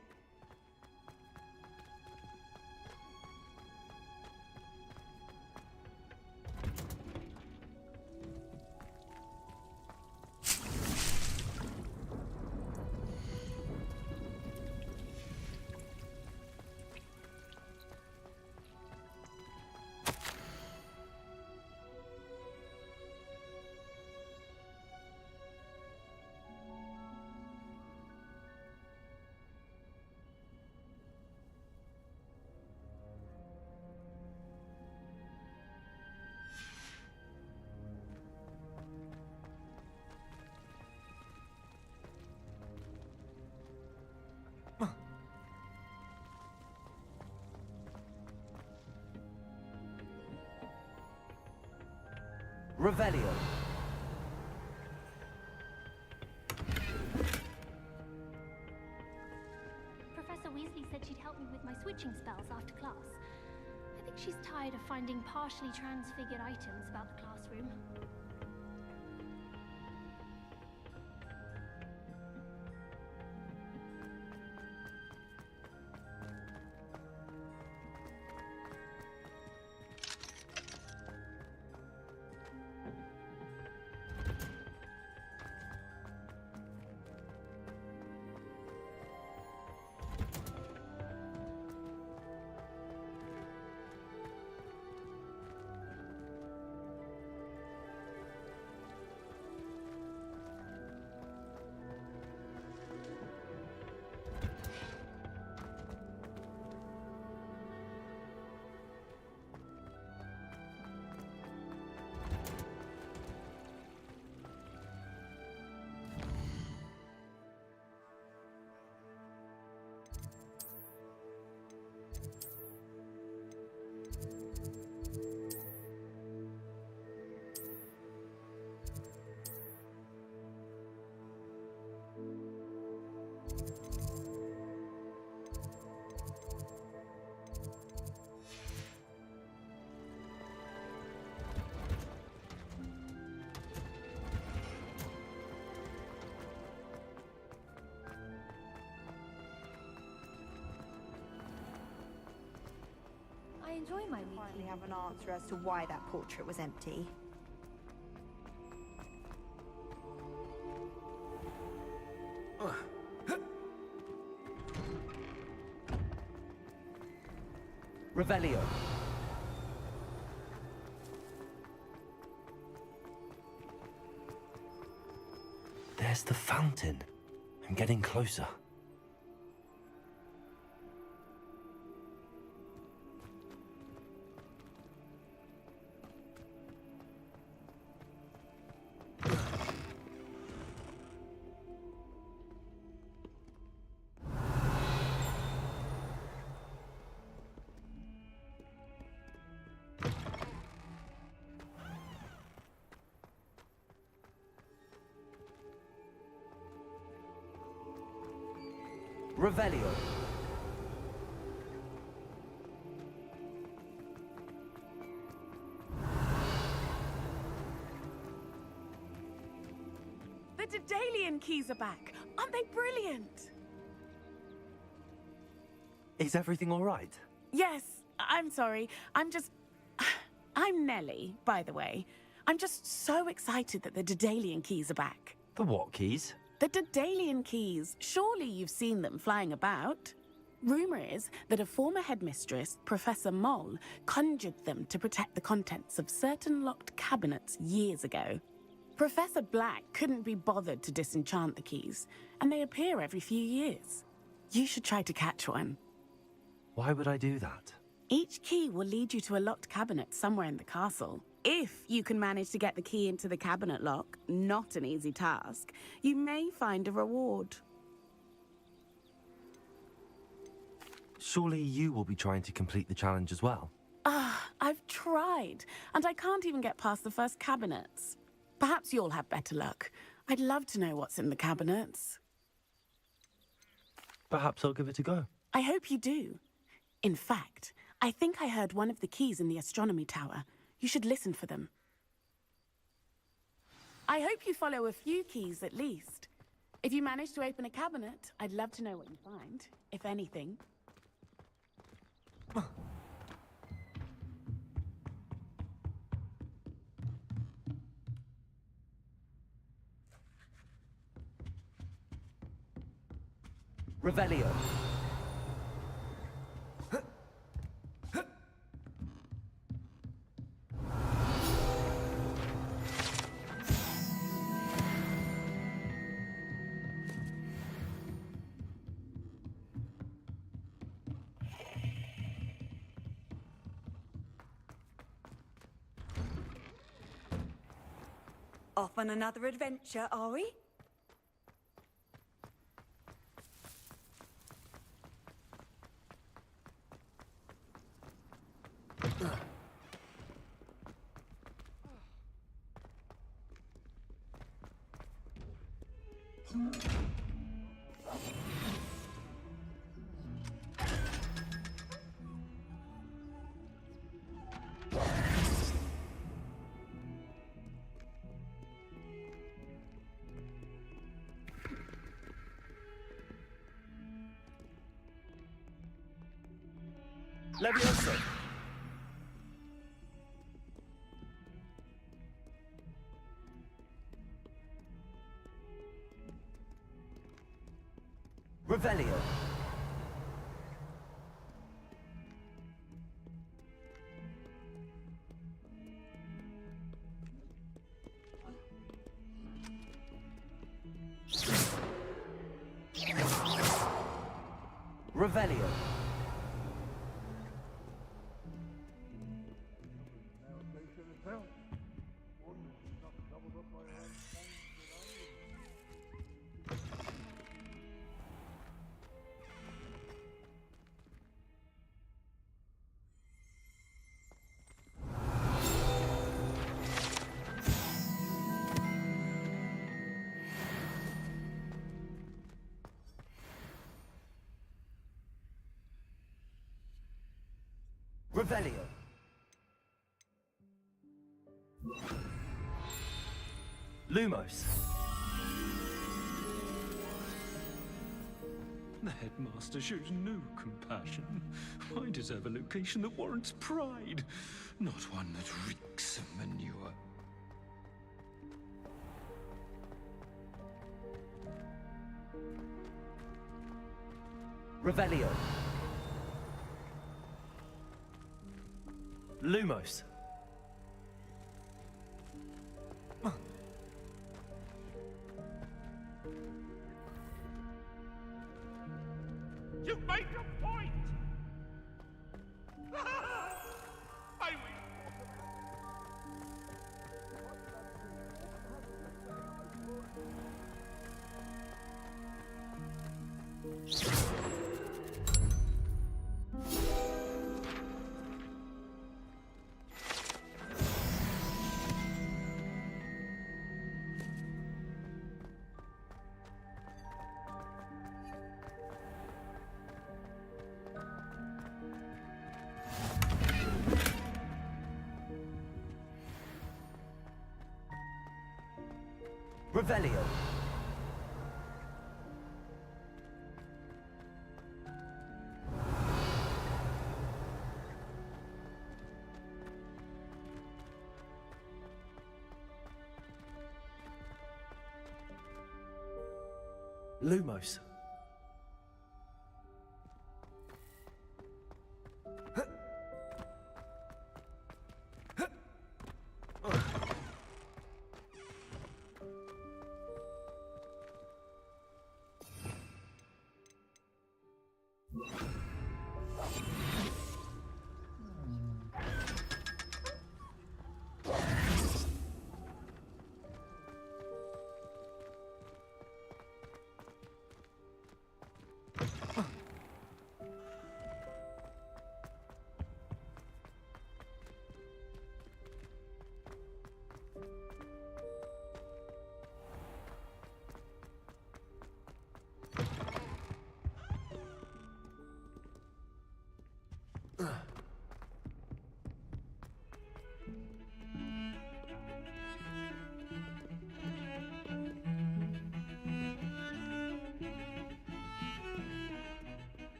Revelio. Professor Weasley said she'd help me with my switching spells after class. I think she's tired of finding partially transfigured items about the classroom. I enjoy my Finally have an answer as to why that portrait was empty. Revelio. There's the fountain. I'm getting closer. Revelio. The Daedalian keys are back. Aren't they brilliant? Is everything all right? Yes, I'm sorry. I'm Nellie, by the way. I'm just so excited that the Daedalian keys are back. The what keys? The Daedalian keys. Surely you've seen them flying about. Rumour is that a former headmistress, Professor Moll, conjured them to protect the contents of certain locked cabinets years ago. Professor Black couldn't be bothered to disenchant the keys, and they appear every few years. You should try to catch one. Why would I do that? Each key will lead you to a locked cabinet somewhere in the castle. If you can manage to get the key into the cabinet lock, not an easy task, you may find a reward. Surely you will be trying to complete the challenge as well. I've tried, and I can't even get past the first cabinets. Perhaps you'll have better luck. I'd love to know what's in the cabinets. Perhaps I'll give it a go. I hope you do. In fact, I think I heard one of the keys in the astronomy tower. You should listen for them. I hope you follow a few keys at least. If you manage to open a cabinet, I'd love to know what you find, if anything. Revelio. Off on another adventure, are we? Levioso. Revelio. Revelio. Revelio. Lumos. The headmaster shows no compassion. I deserve a location that warrants pride, not one that reeks of manure. Revelio. Lumos. You make a point! I will. Revelio. Lumos.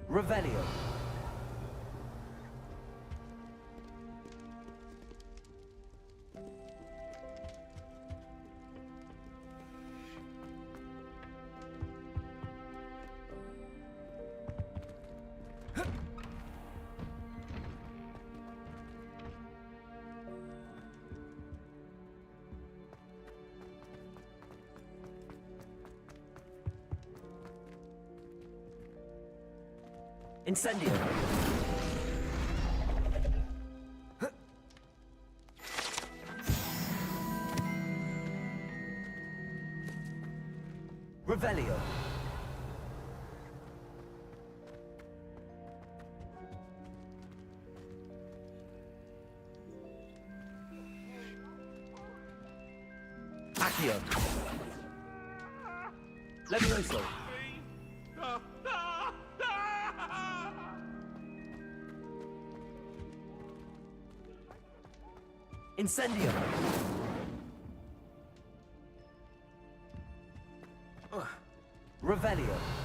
Revelio. Incendio. Revelio. Accio. Levioso. Incendio. Revelio.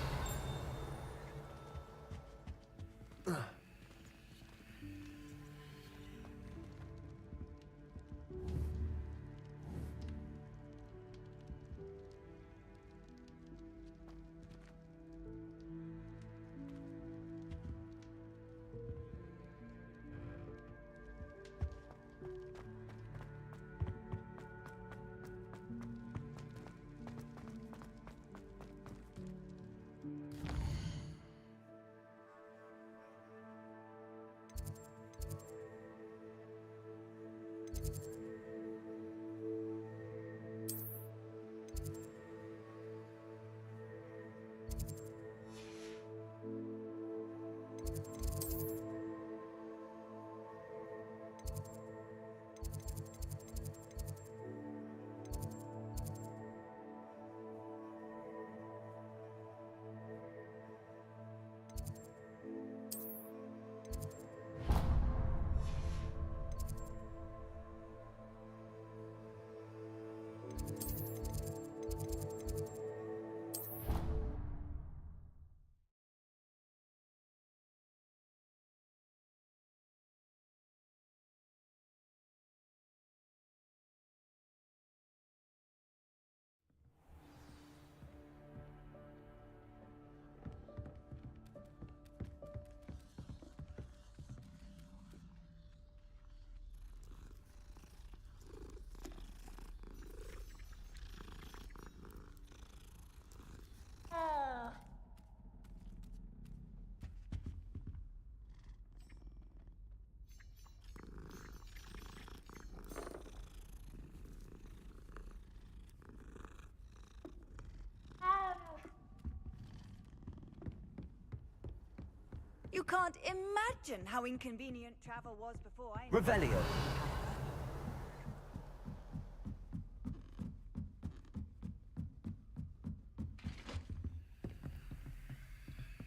You can't imagine how inconvenient travel was before I... Revelio.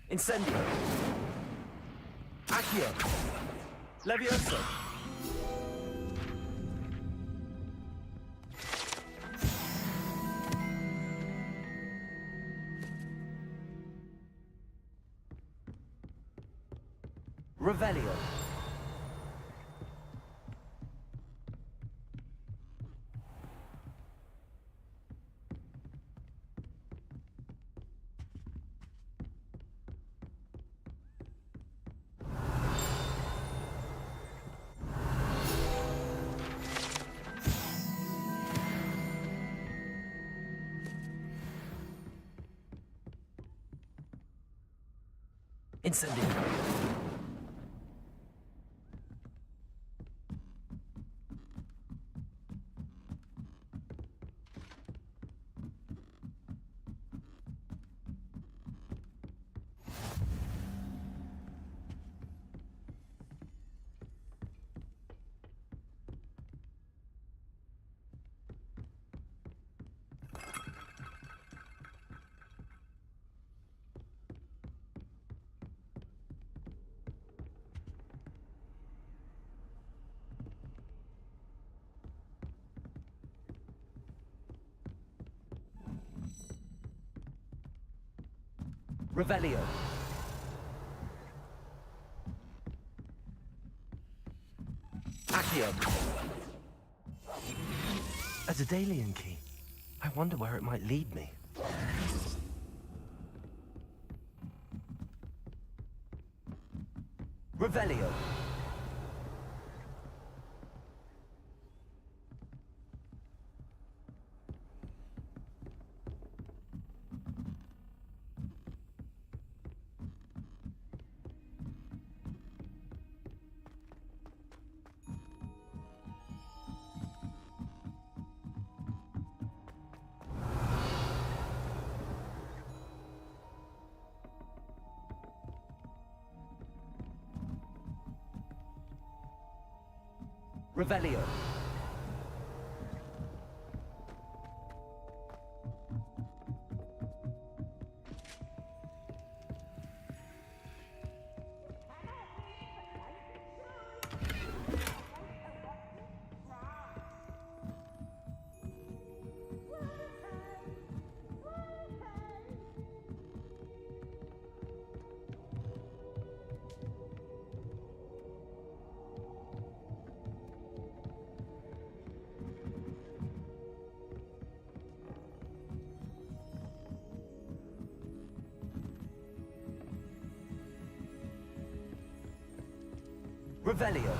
Incendio. Accio. Levioso. Revelio. Incendio. Revelio. Accio. A Daedalian key. I wonder where it might lead me. Revelio. Revelio. Revelio.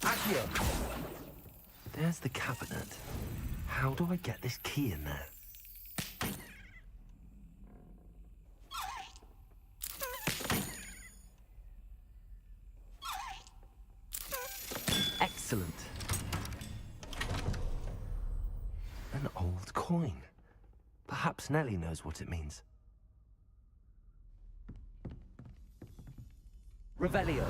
Accio. There's the cabinet. How do I get this key in there? Excellent. An old coin. Perhaps Nellie knows what it means. Revelio.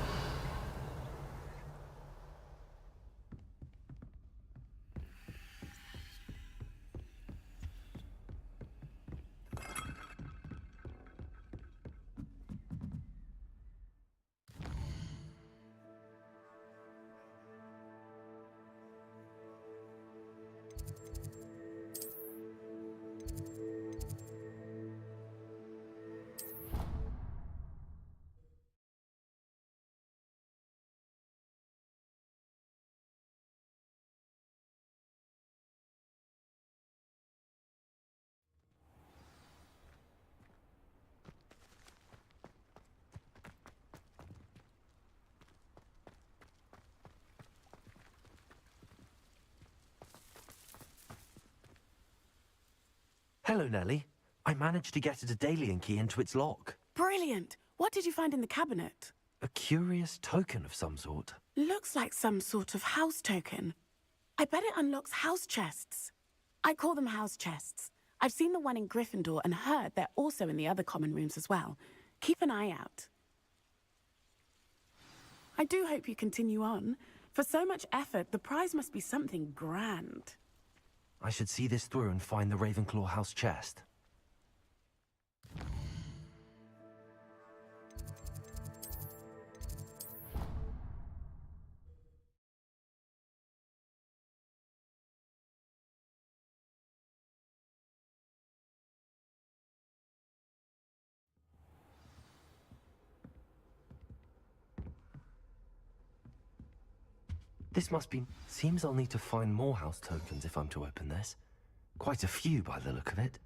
Hello, Nellie. I managed to get a Daedalian key into its lock. Brilliant! What did you find in the cabinet? A curious token of some sort. Looks like some sort of house token. I bet it unlocks house chests. I call them house chests. I've seen the one in Gryffindor and heard they're also in the other common rooms as well. Keep an eye out. I do hope you continue on. For so much effort, the prize must be something grand. I should see this through and find the Ravenclaw house chest. This must be... Seems I'll need to find more house tokens if I'm to open this. Quite a few by the look of it.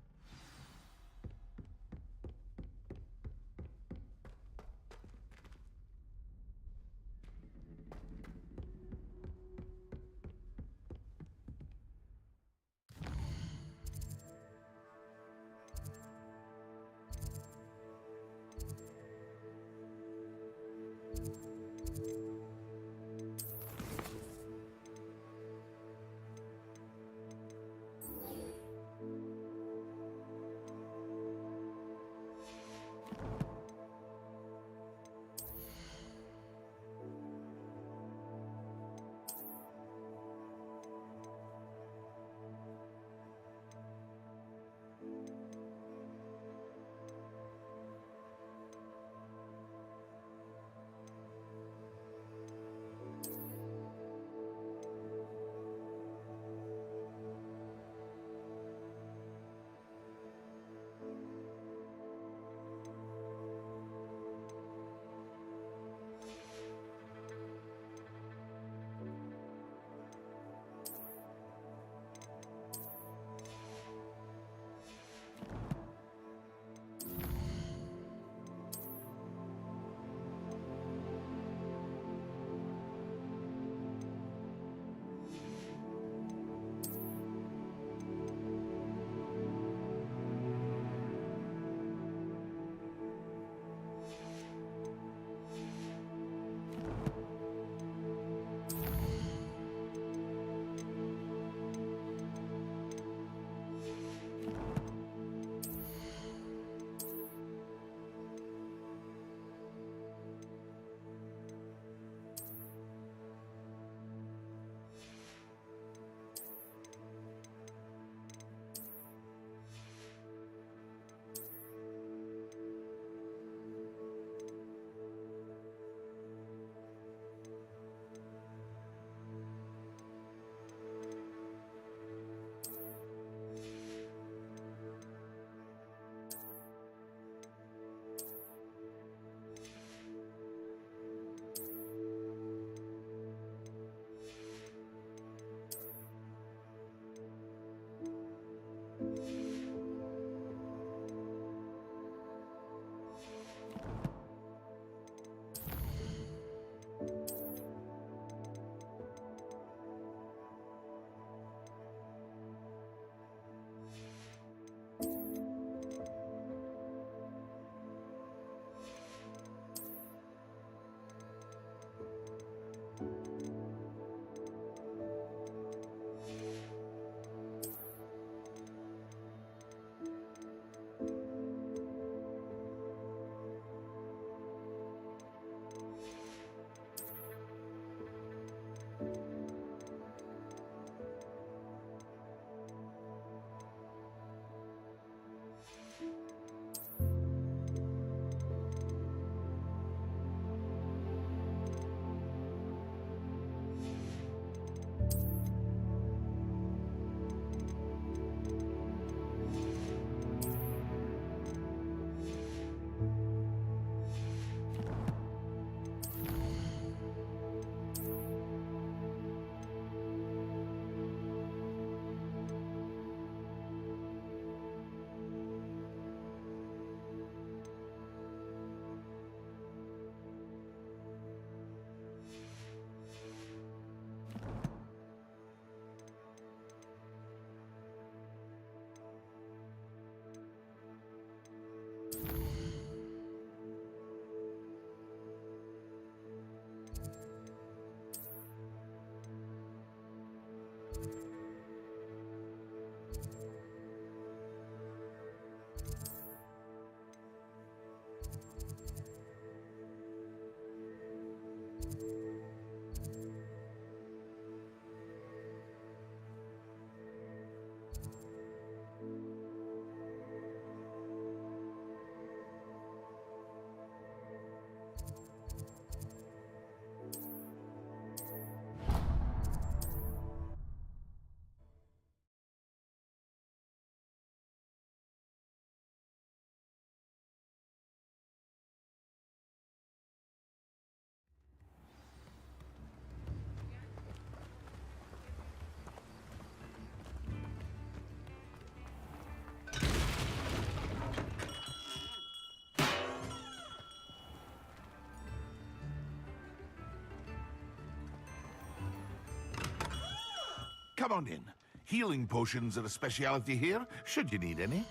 Come on in. Healing potions are a speciality here, should you need any.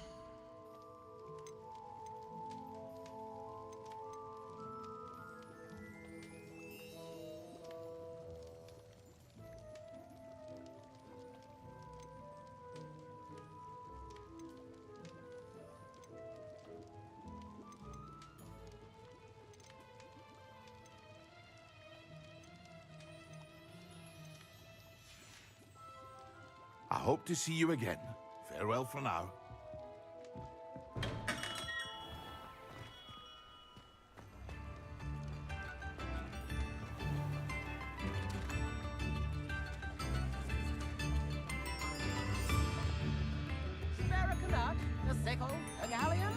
I hope to see you again. Farewell for now. Spare a canut, a sickle, a galleon.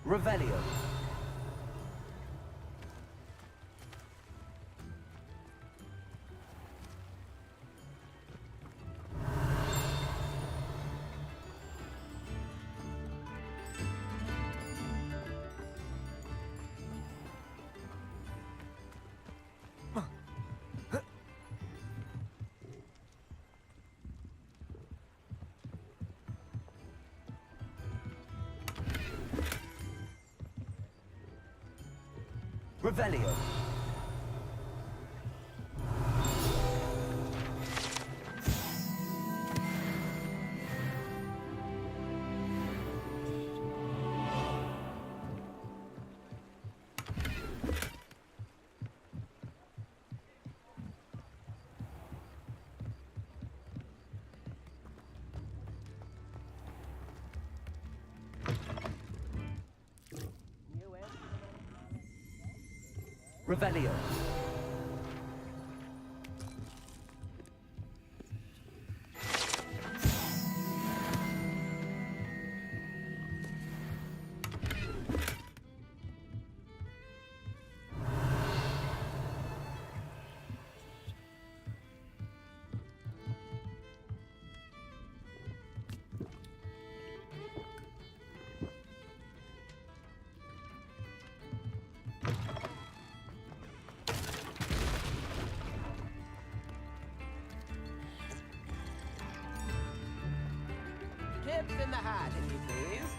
Revelio. Revelio. Revelio. Tips in the hat, if you please.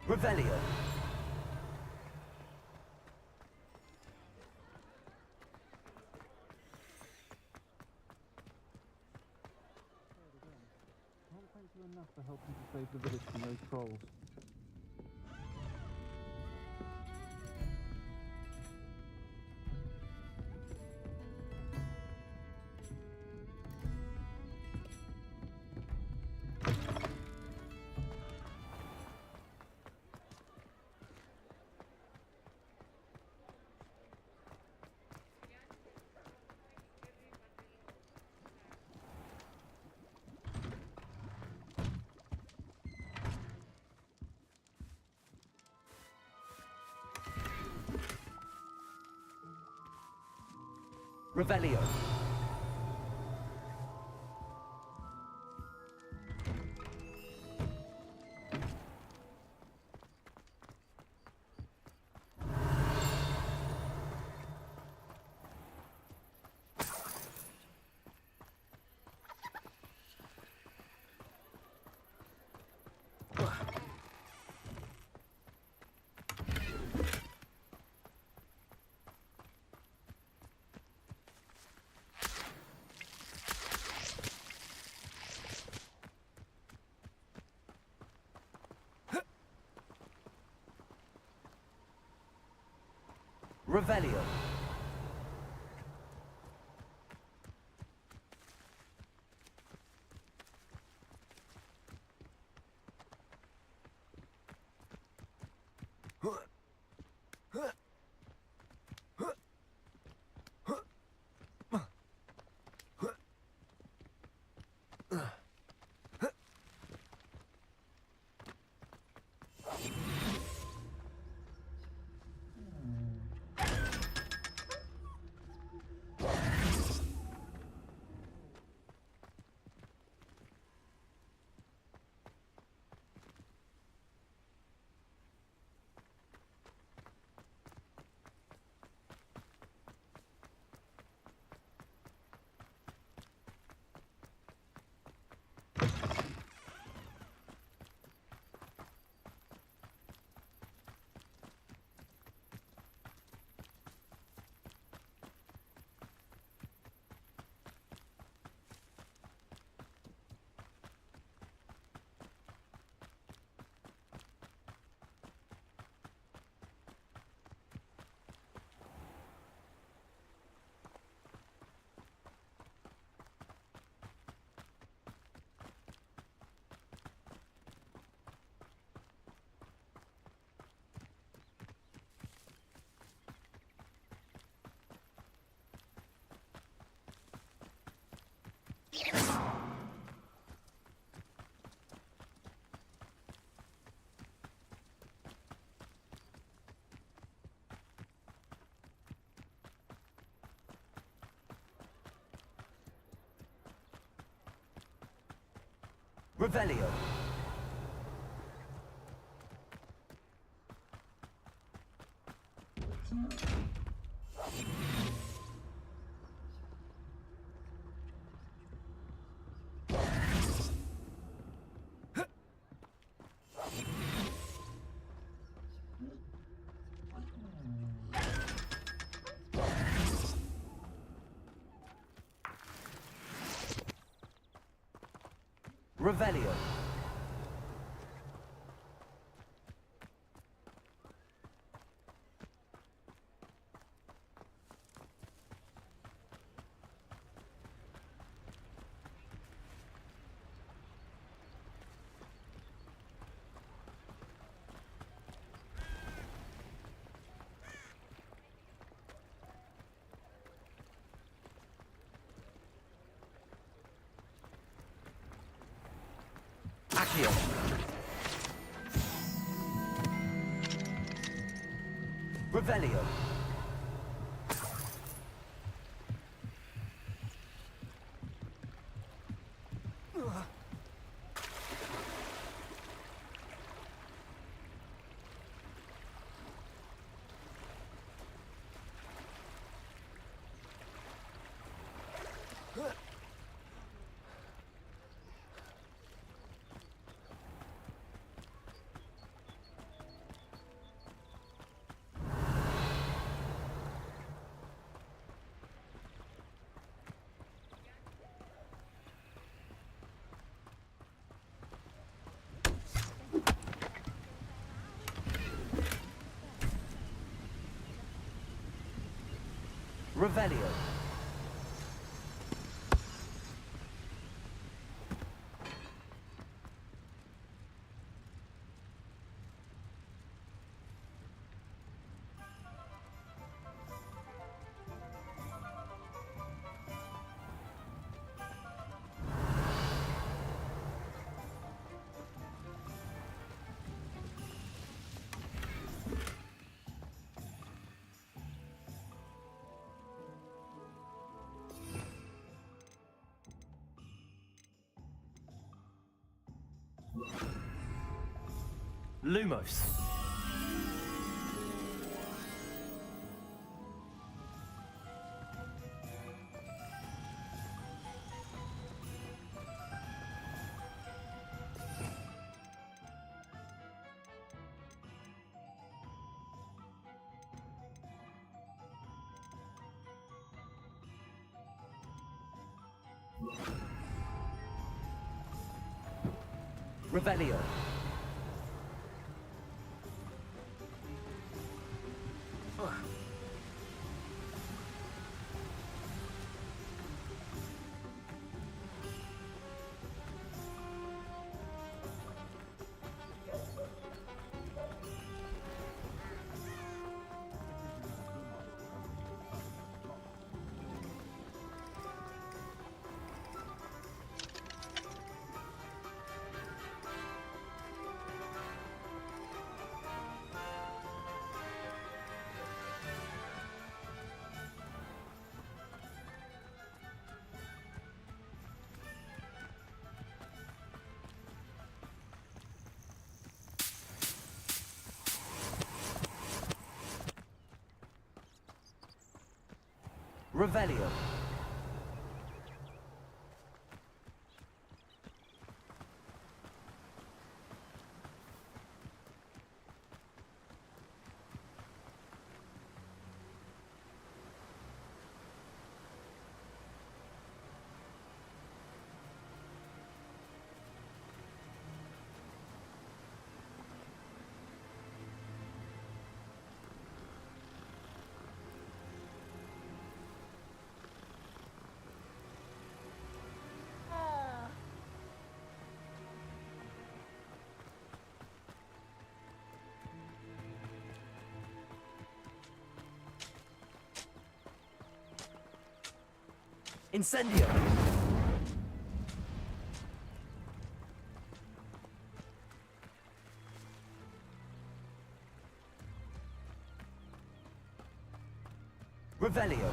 Revelio. Can't thank you enough for helping to save the village from those trolls. Revelio. Revelio. Revelio. Revelio. Accio. Revelio. Revelio. Lumos. Revelio. Revelio. Incendio. Revelio.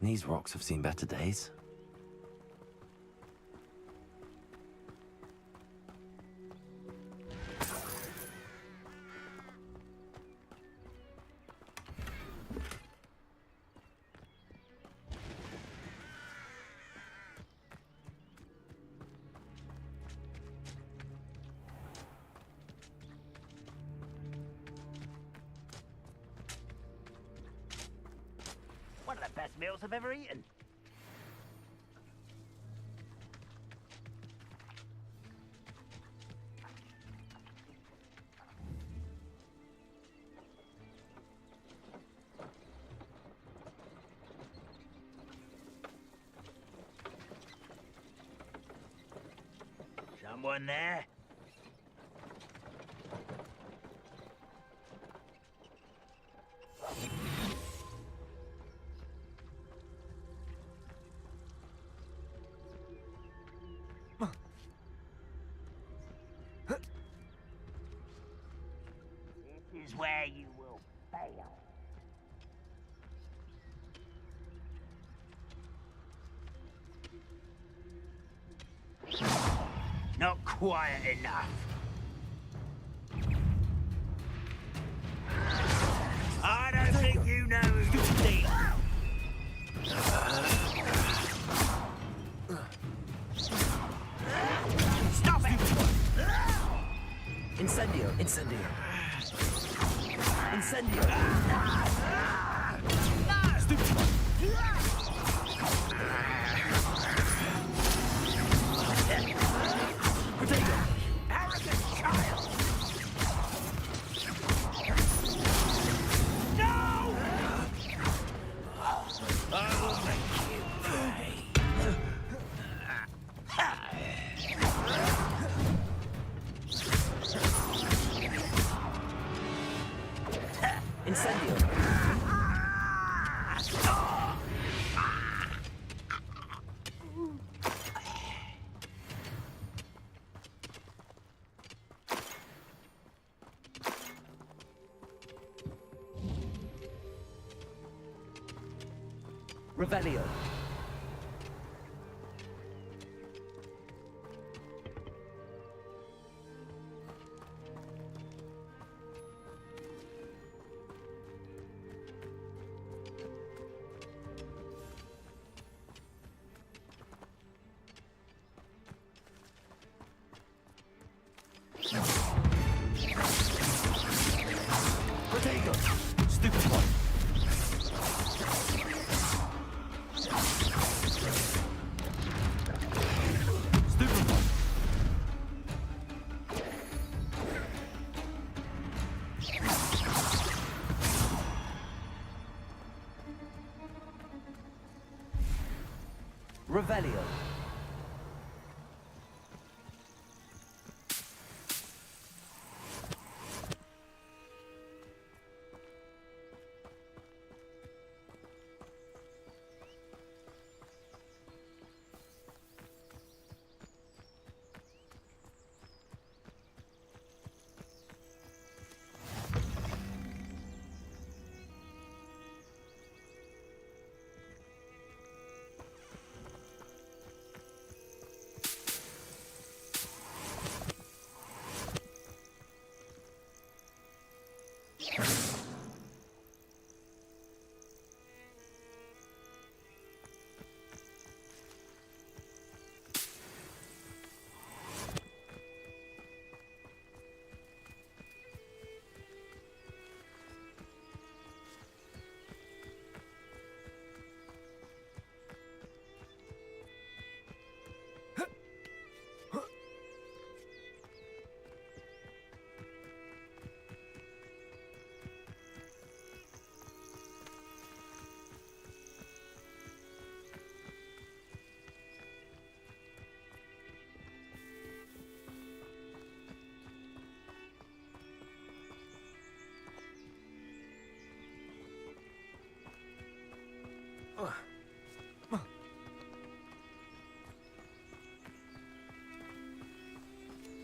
These rocks have seen better days. One of the best meals I've ever eaten. Someone there? This is where you will fail. Not quiet enough. I don't think you know who to deal. Stop it! Incendio! Incendio! Incendio! Stupid one! Potato! Arrogant child! No! I will make you pay. Incendio! Revelio. Potato! Stupid one! Stupid one! Revelio.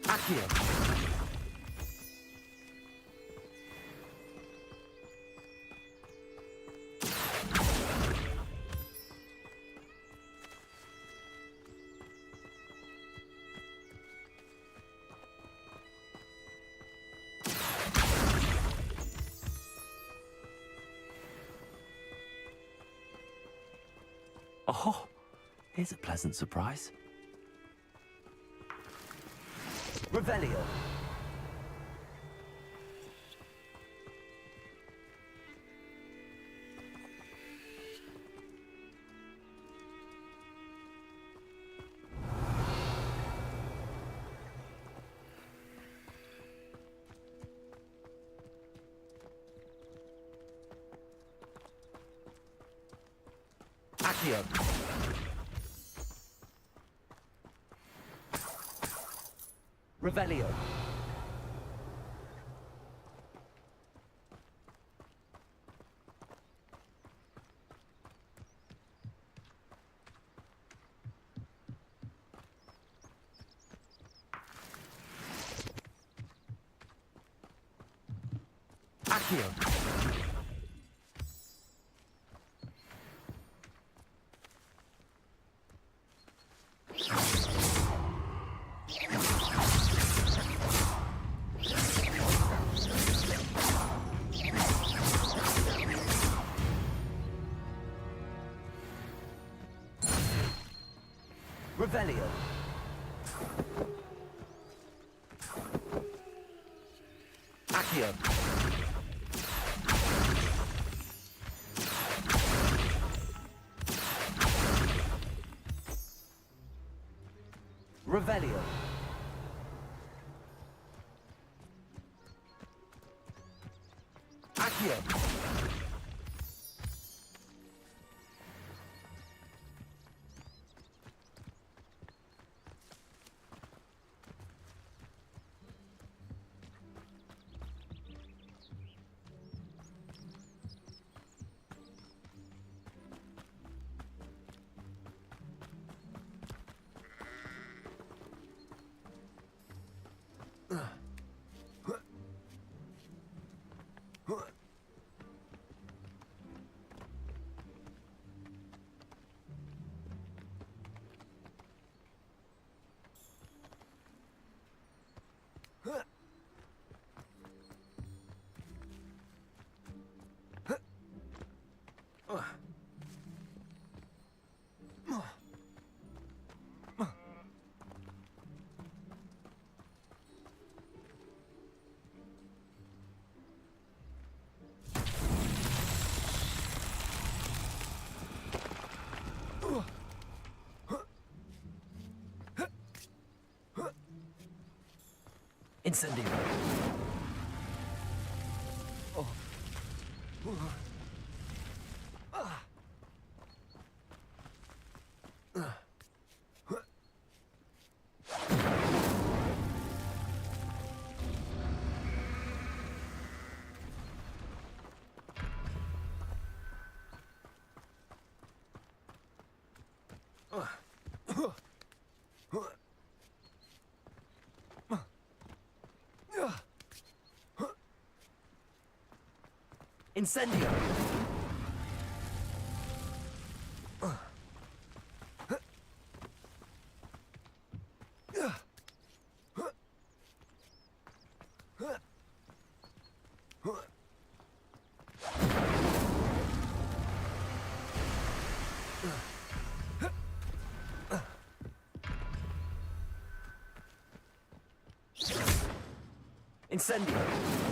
Accio! Oh, here's a pleasant surprise. Revelio. Accio. Revelio. Accio. Revelio. Accio. Revelio. Accio. Incendio. Oh. Incendio. Incendio.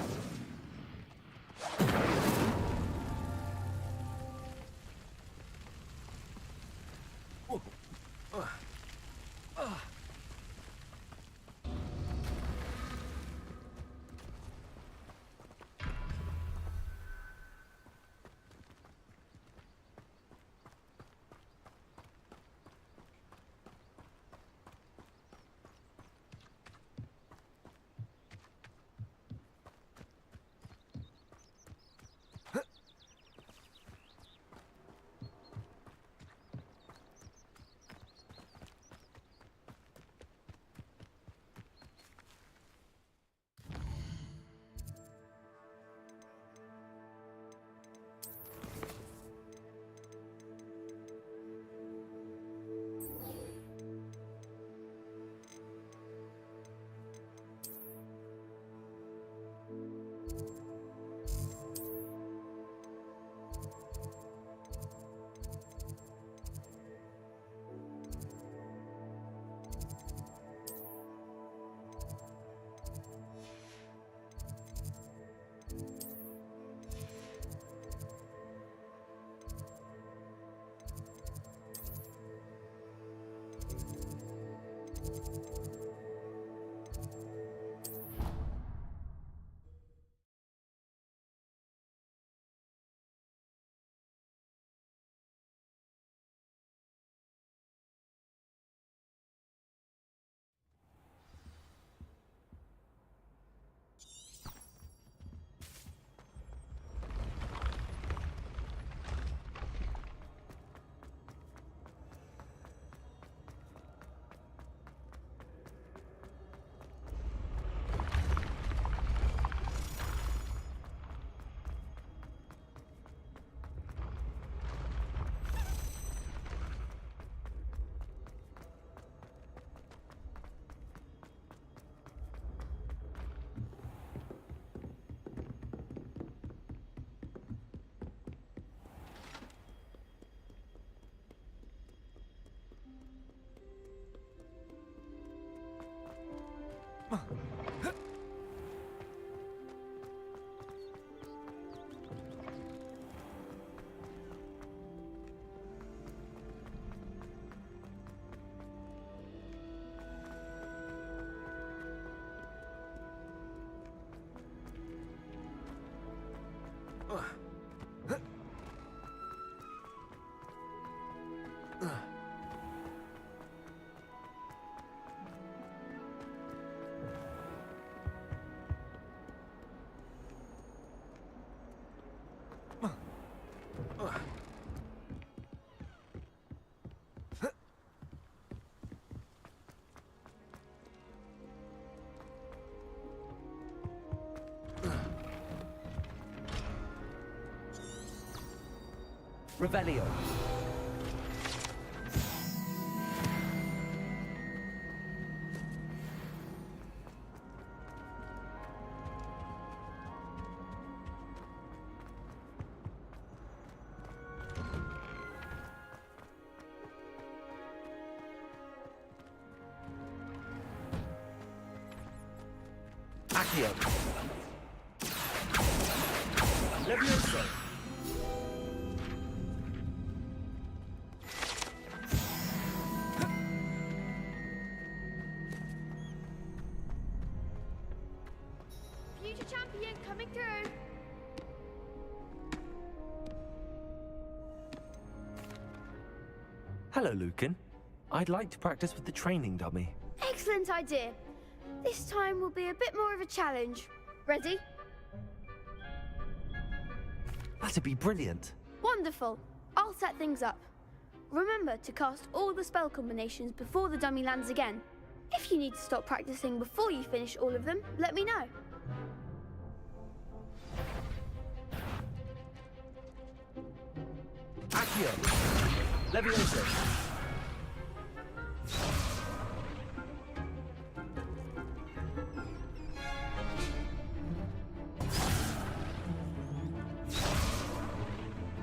Revelio. Accio. Levioso. Future champion coming through. Hello, Lucan. I'd like to practice with the training dummy. Excellent idea. This time will be a bit more of a challenge. Ready? That'd be brilliant. Wonderful. I'll set things up. Remember to cast all the spell combinations before the dummy lands again. If you need to stop practicing before you finish all of them, let me know. Accio. Levioso.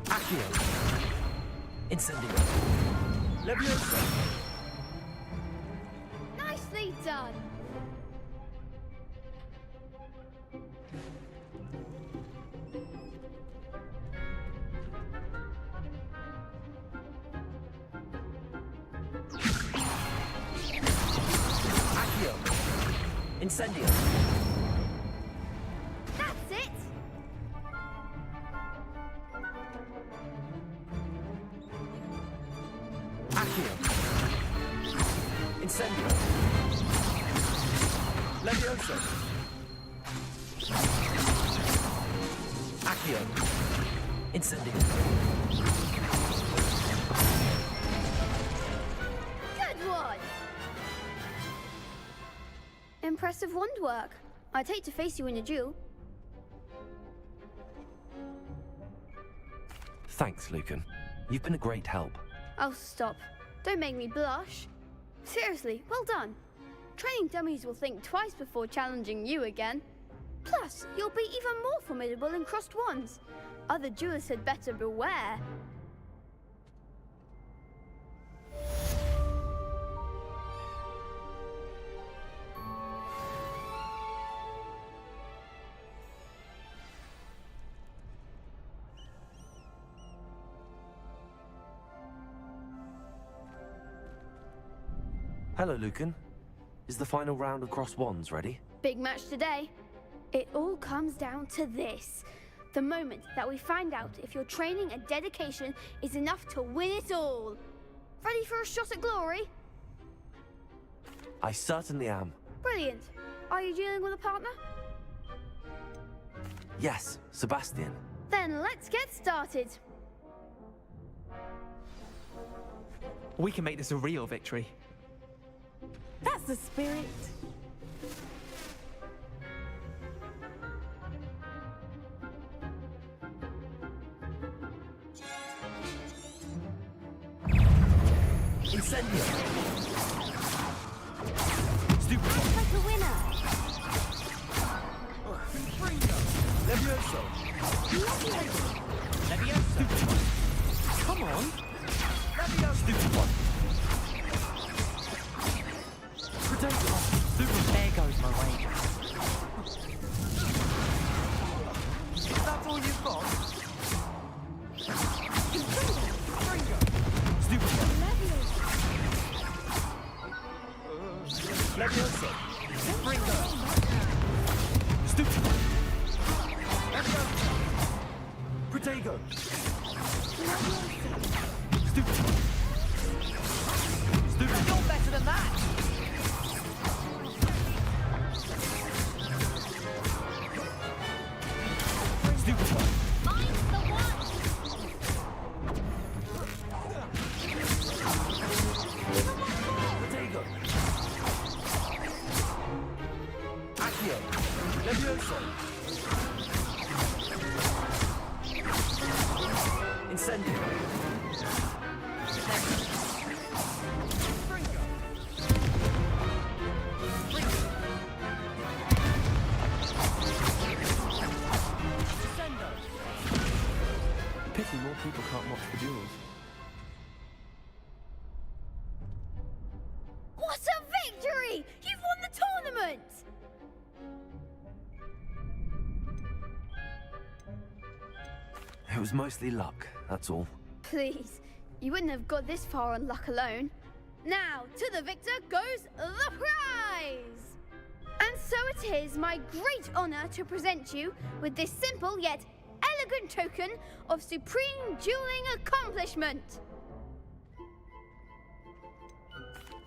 Accio. Incendio. Levioso. Nicely done. Accio. Incendio. That's it. Accio. Incendio. Levioso. Accio. Incendio. Good one. Impressive wand work. I'd hate to face you in a duel. Thanks, Lucan. You've been a great help. Oh, stop. Don't make me blush. Seriously, well done. Training dummies will think twice before challenging you again. Plus, you'll be even more formidable in crossed wands. Other duelists had better beware. Hello, Lucan. Is the final round of Cross Wands ready? Big match today. It all comes down to this. The moment that we find out if your training and dedication is enough to win it all. Ready for a shot at glory? I certainly am. Brilliant. Are you dealing with a partner? Yes, Sebastian. Then let's get started. We can make this a real victory. That's the spirit. Incendio. Stupid. Like a winner. Levioso. Levioso. Stupid one. Come on. Levioso. Stupid one. There goes my way. Levioso! Springo! Stupid! Levioso! Protego! Stupid! Stupid! You're better than that! Stupid one! Mine's the one! Protego! Accio! Levioso! Incendio! Springo! Springo! Descendo! Pity more people can't watch the duels. What a victory! You've won the tournament! It was mostly luck, that's all. Please, you wouldn't have got this far on luck alone. Now, to the victor goes the prize! And so it is my great honor to present you with this simple yet elegant token of supreme dueling accomplishment.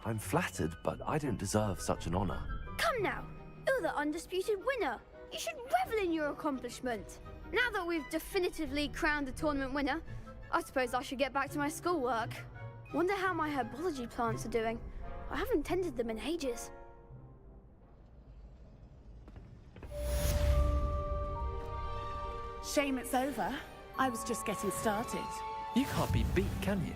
I'm flattered, but I don't deserve such an honor. Come now, you're the undisputed winner. You should revel in your accomplishment. Now that we've definitively crowned the tournament winner, I suppose I should get back to my schoolwork. Wonder how my herbology plants are doing. I haven't tended them in ages. Shame it's over. I was just getting started. You can't be beat, can you?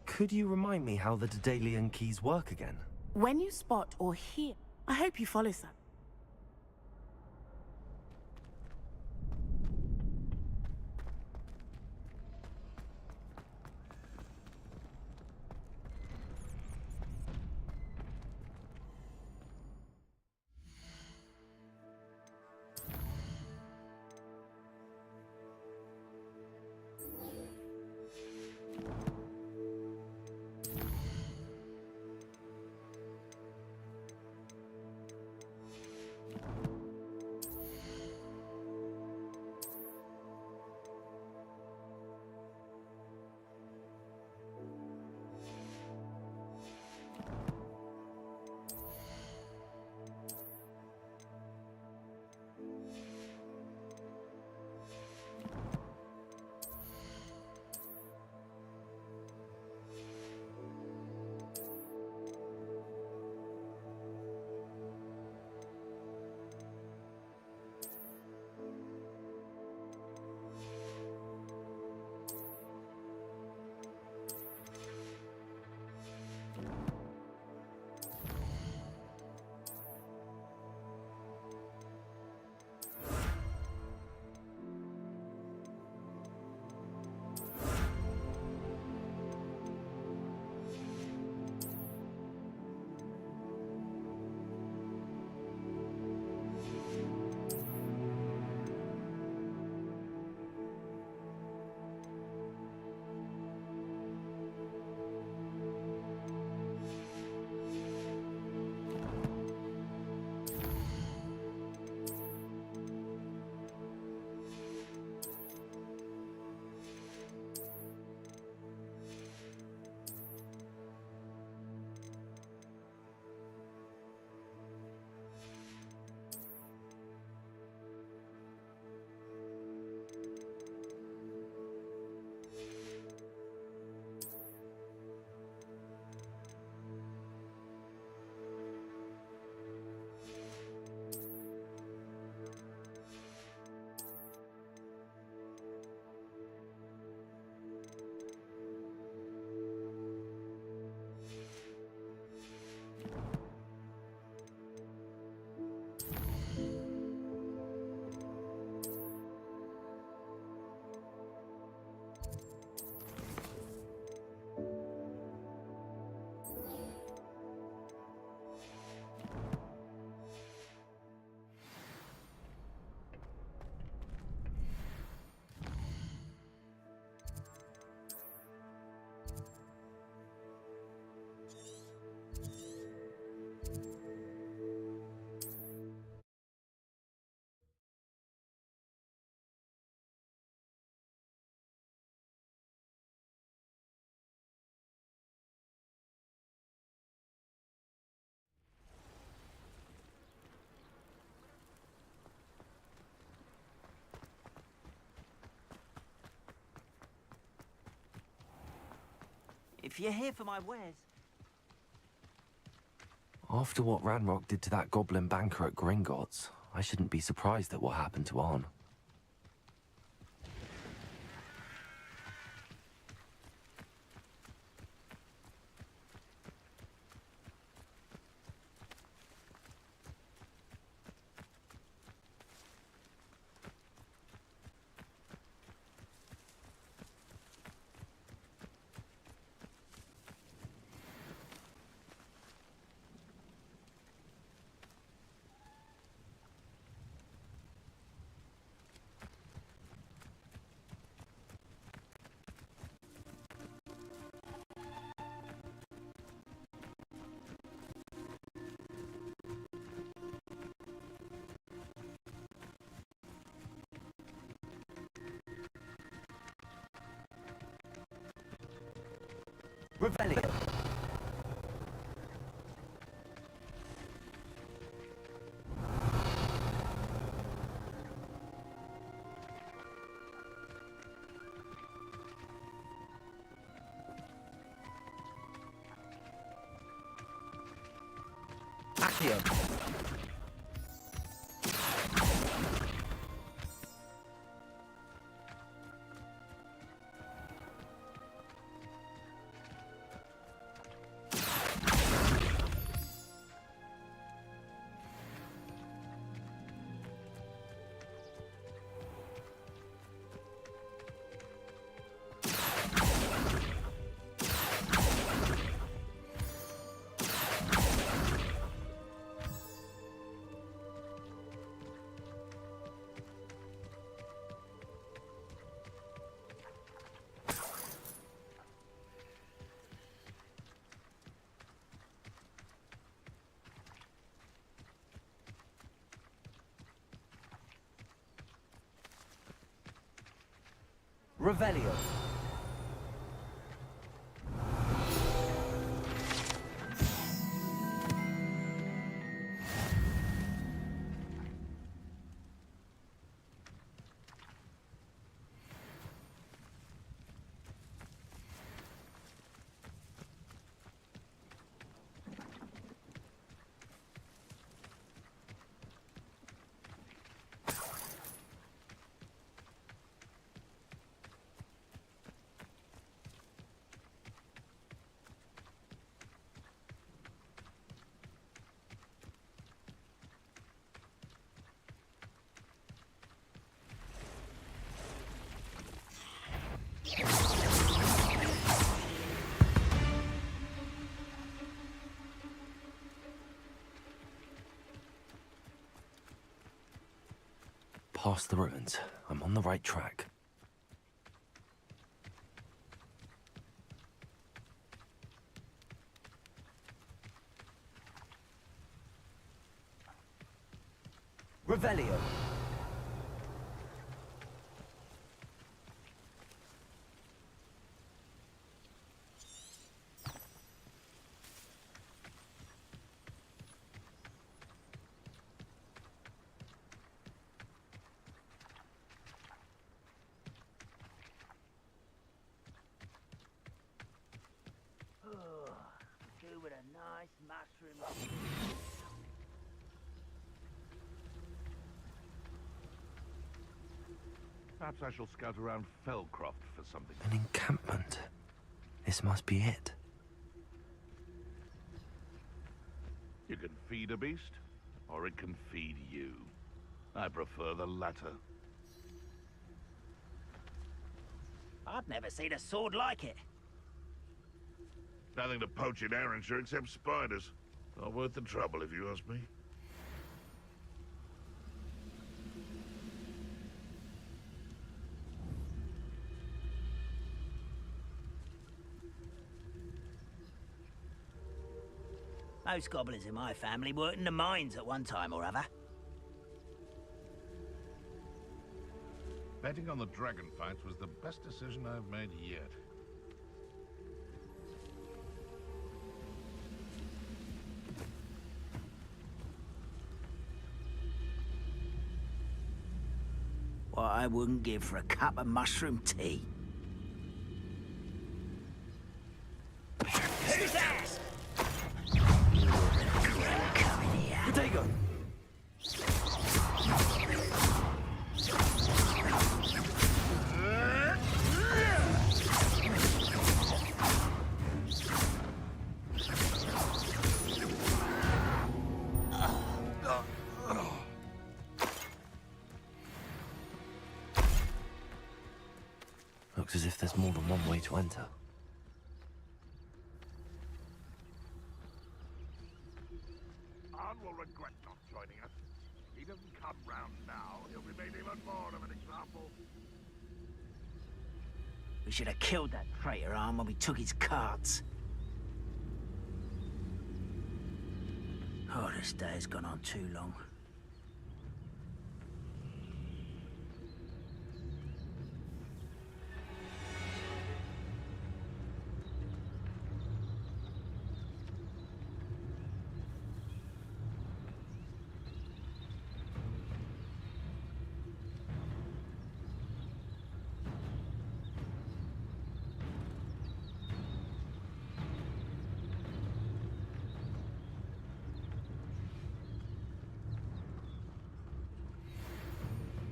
Could you remind me how the Daedalian keys work again? When you spot or hear, I hope you follow some. If you're here for my wares... After what Ranrock did to that goblin banker at Gringotts, I shouldn't be surprised at what happened to Arn. Revelio. Accio. Revelio. Past the ruins. I'm on the right track. Revelio. Do with a nice mushroom. Perhaps I shall scout around Fellcroft for something. An encampment. This must be it. You can feed a beast, or it can feed you. I prefer the latter. I've never seen a sword like it. Nothing to poach in Arrynshire except spiders. Not worth the trouble, if you ask me. Most goblins in my family worked in the mines at one time or other. Betting on the dragon fights was the best decision I've made yet. What I wouldn't give for a cup of mushroom tea. looks as if there's more than one way to enter. Arn will regret not joining us. If he doesn't come round now, he'll be made even more of an example. We should have killed that traitor, Arn, when we took his carts. Oh, this day has gone on too long.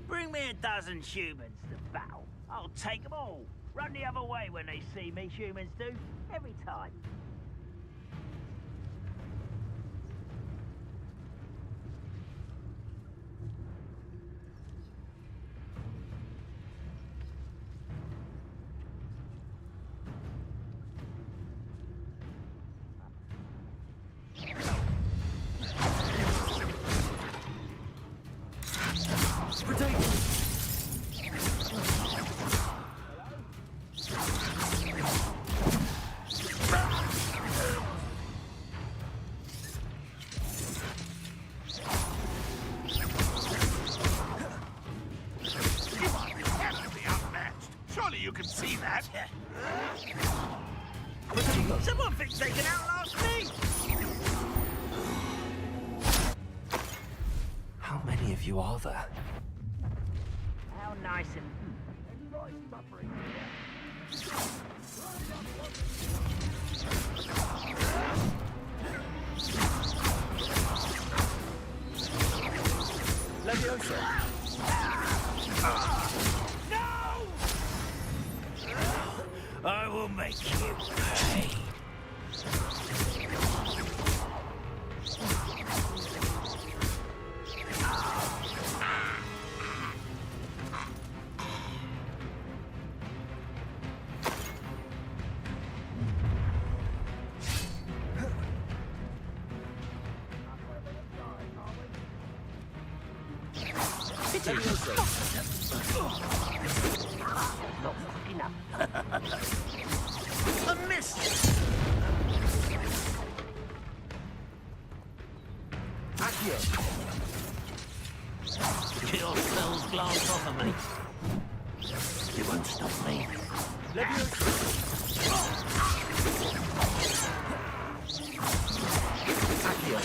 Bring me a dozen humans to battle. I'll take them all. Run the other way when they see me, humans do. Every time. You can see that. Someone thinks they can outlast me! How many of you are there? How nice and... Leviosa! I will make you pay. A miss! Accio! Kill spells glance off of me. You won't stop me. Leviosa! Accio!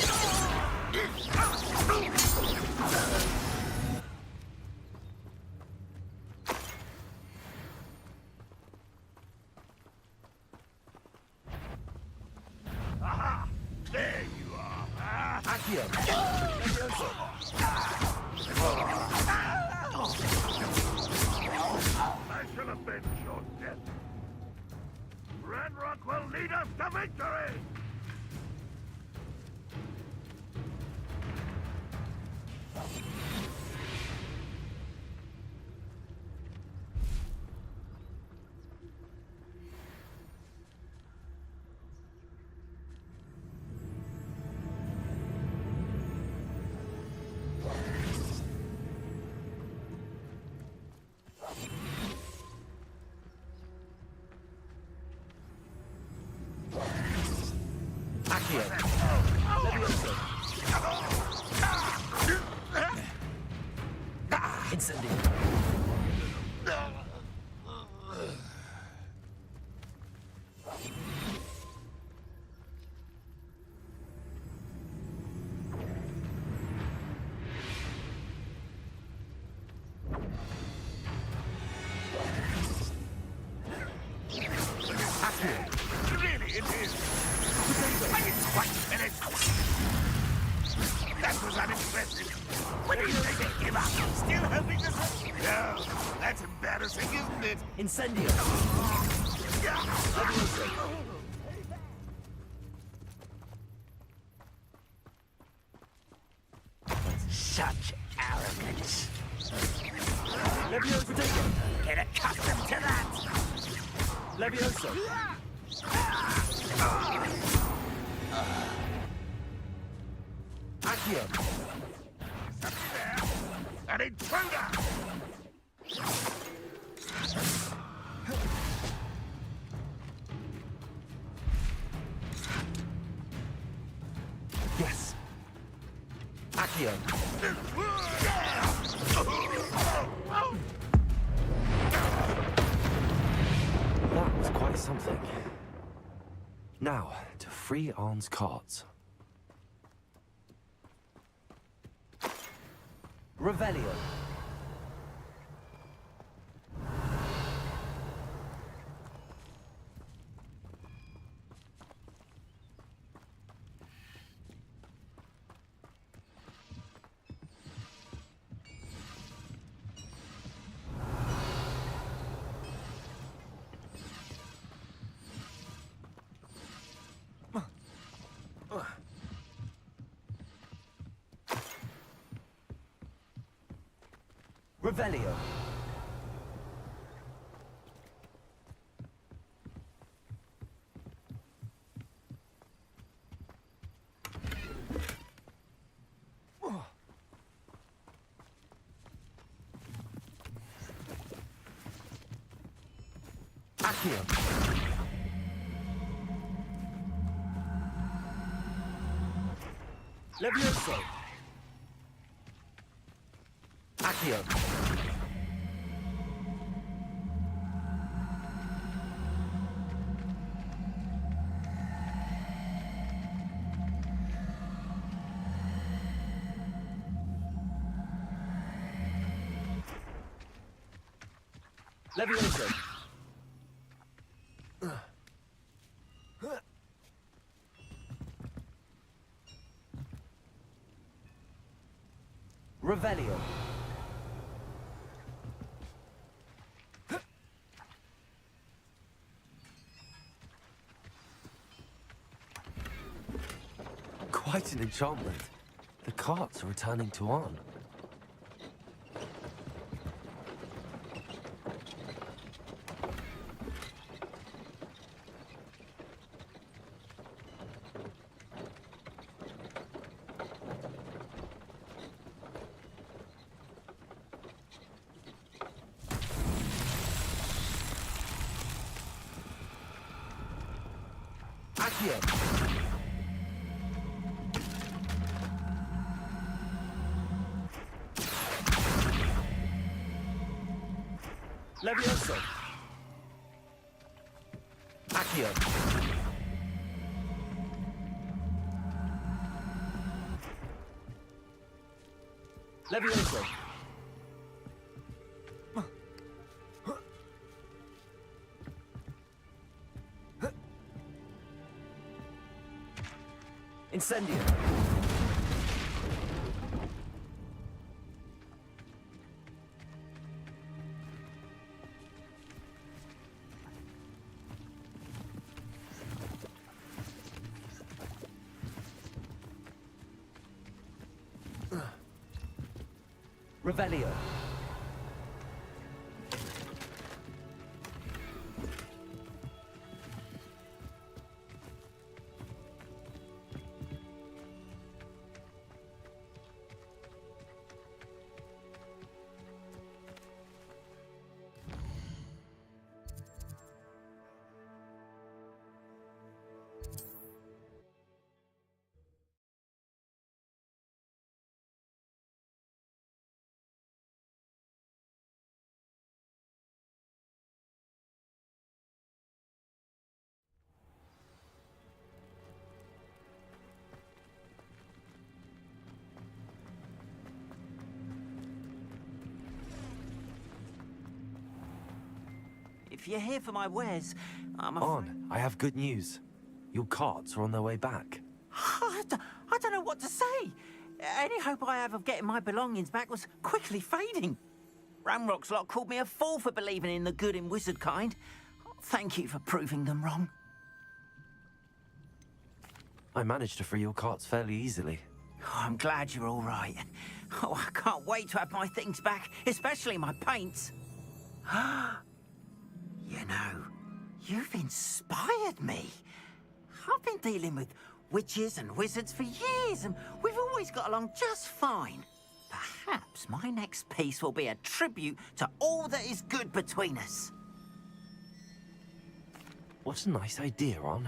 There you are. Accio! Leviosa! I shall avenge your death. Ranrock will lead us to victory! Accio! Leviosa! Incendio! Really, it is. I didn't quite finish. That was unimpressive. When do you think they give up? Still hoping to say? No, that's embarrassing, isn't it? Incendio! Such arrogance. Leviosa! Get accustomed to that! Levioso! Accio! An intruder! Yes! Accio! That was quite something. Now, to free Arn's carts. Revelio! Revelio! Accio! Levioso! Accio! Levioso! Revelio! Quite an enchantment. The carts are returning to Arn. Accio! Levioso! Accio! Levioso! Incendio! Revelio! If you're here for my wares, I'm Arn, I have good news. Your carts are on their way back. I don't know what to say. Any hope I have of getting my belongings back was quickly fading. Ramrock's lot called me a fool for believing in the good in wizard kind. Thank you for proving them wrong. I managed to free your carts fairly easily. Oh, I'm glad you're all right. Oh, I can't wait to have my things back, especially my paints. You know, You've inspired me. I've been dealing with witches and wizards for years, and we've always got along just fine. Perhaps my next piece will be a tribute to all that is good between us. What a nice idea, Ron.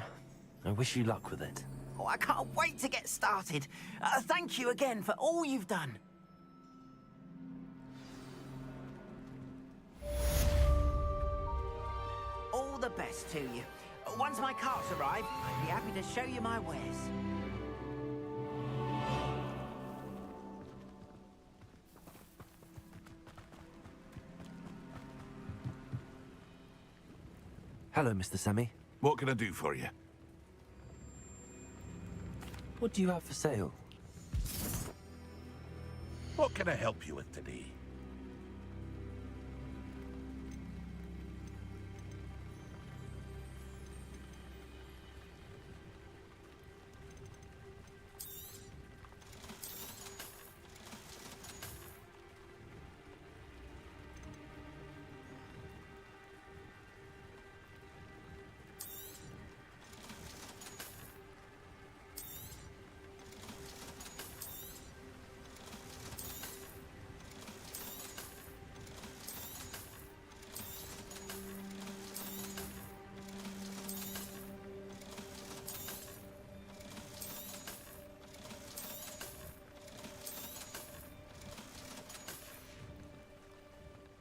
I wish you luck with it. Oh, I can't wait to get started. Thank you again for all you've done. All the best to you. Once my carts arrive, I'd be happy to show you my wares. Hello, Mr. Semi. What can I do for you? What do you have for sale? What can I help you with today?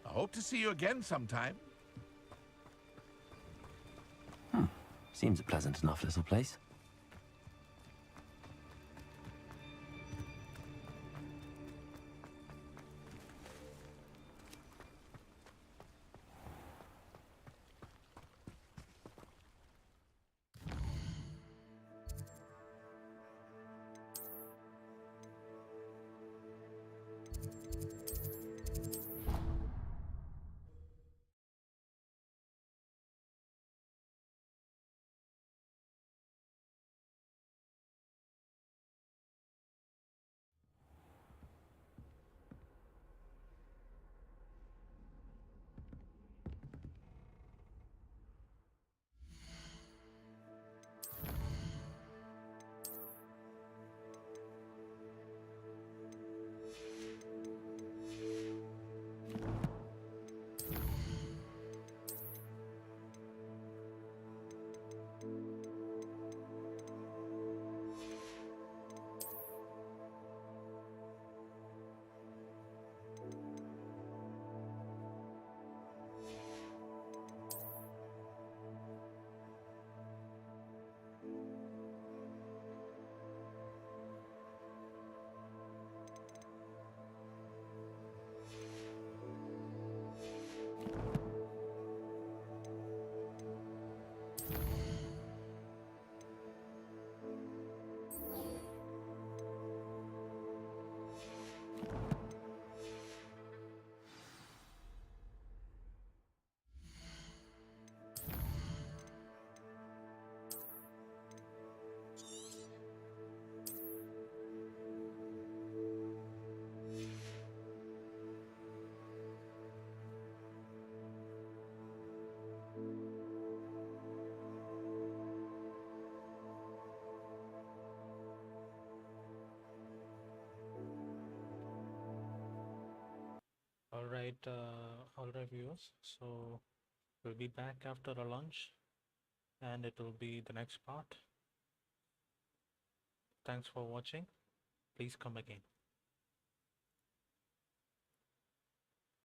I hope to see you again sometime. Seems a pleasant enough little place. All right, viewers. So we'll be back after a lunch, and it will be the next part. Thanks for watching. Please come again.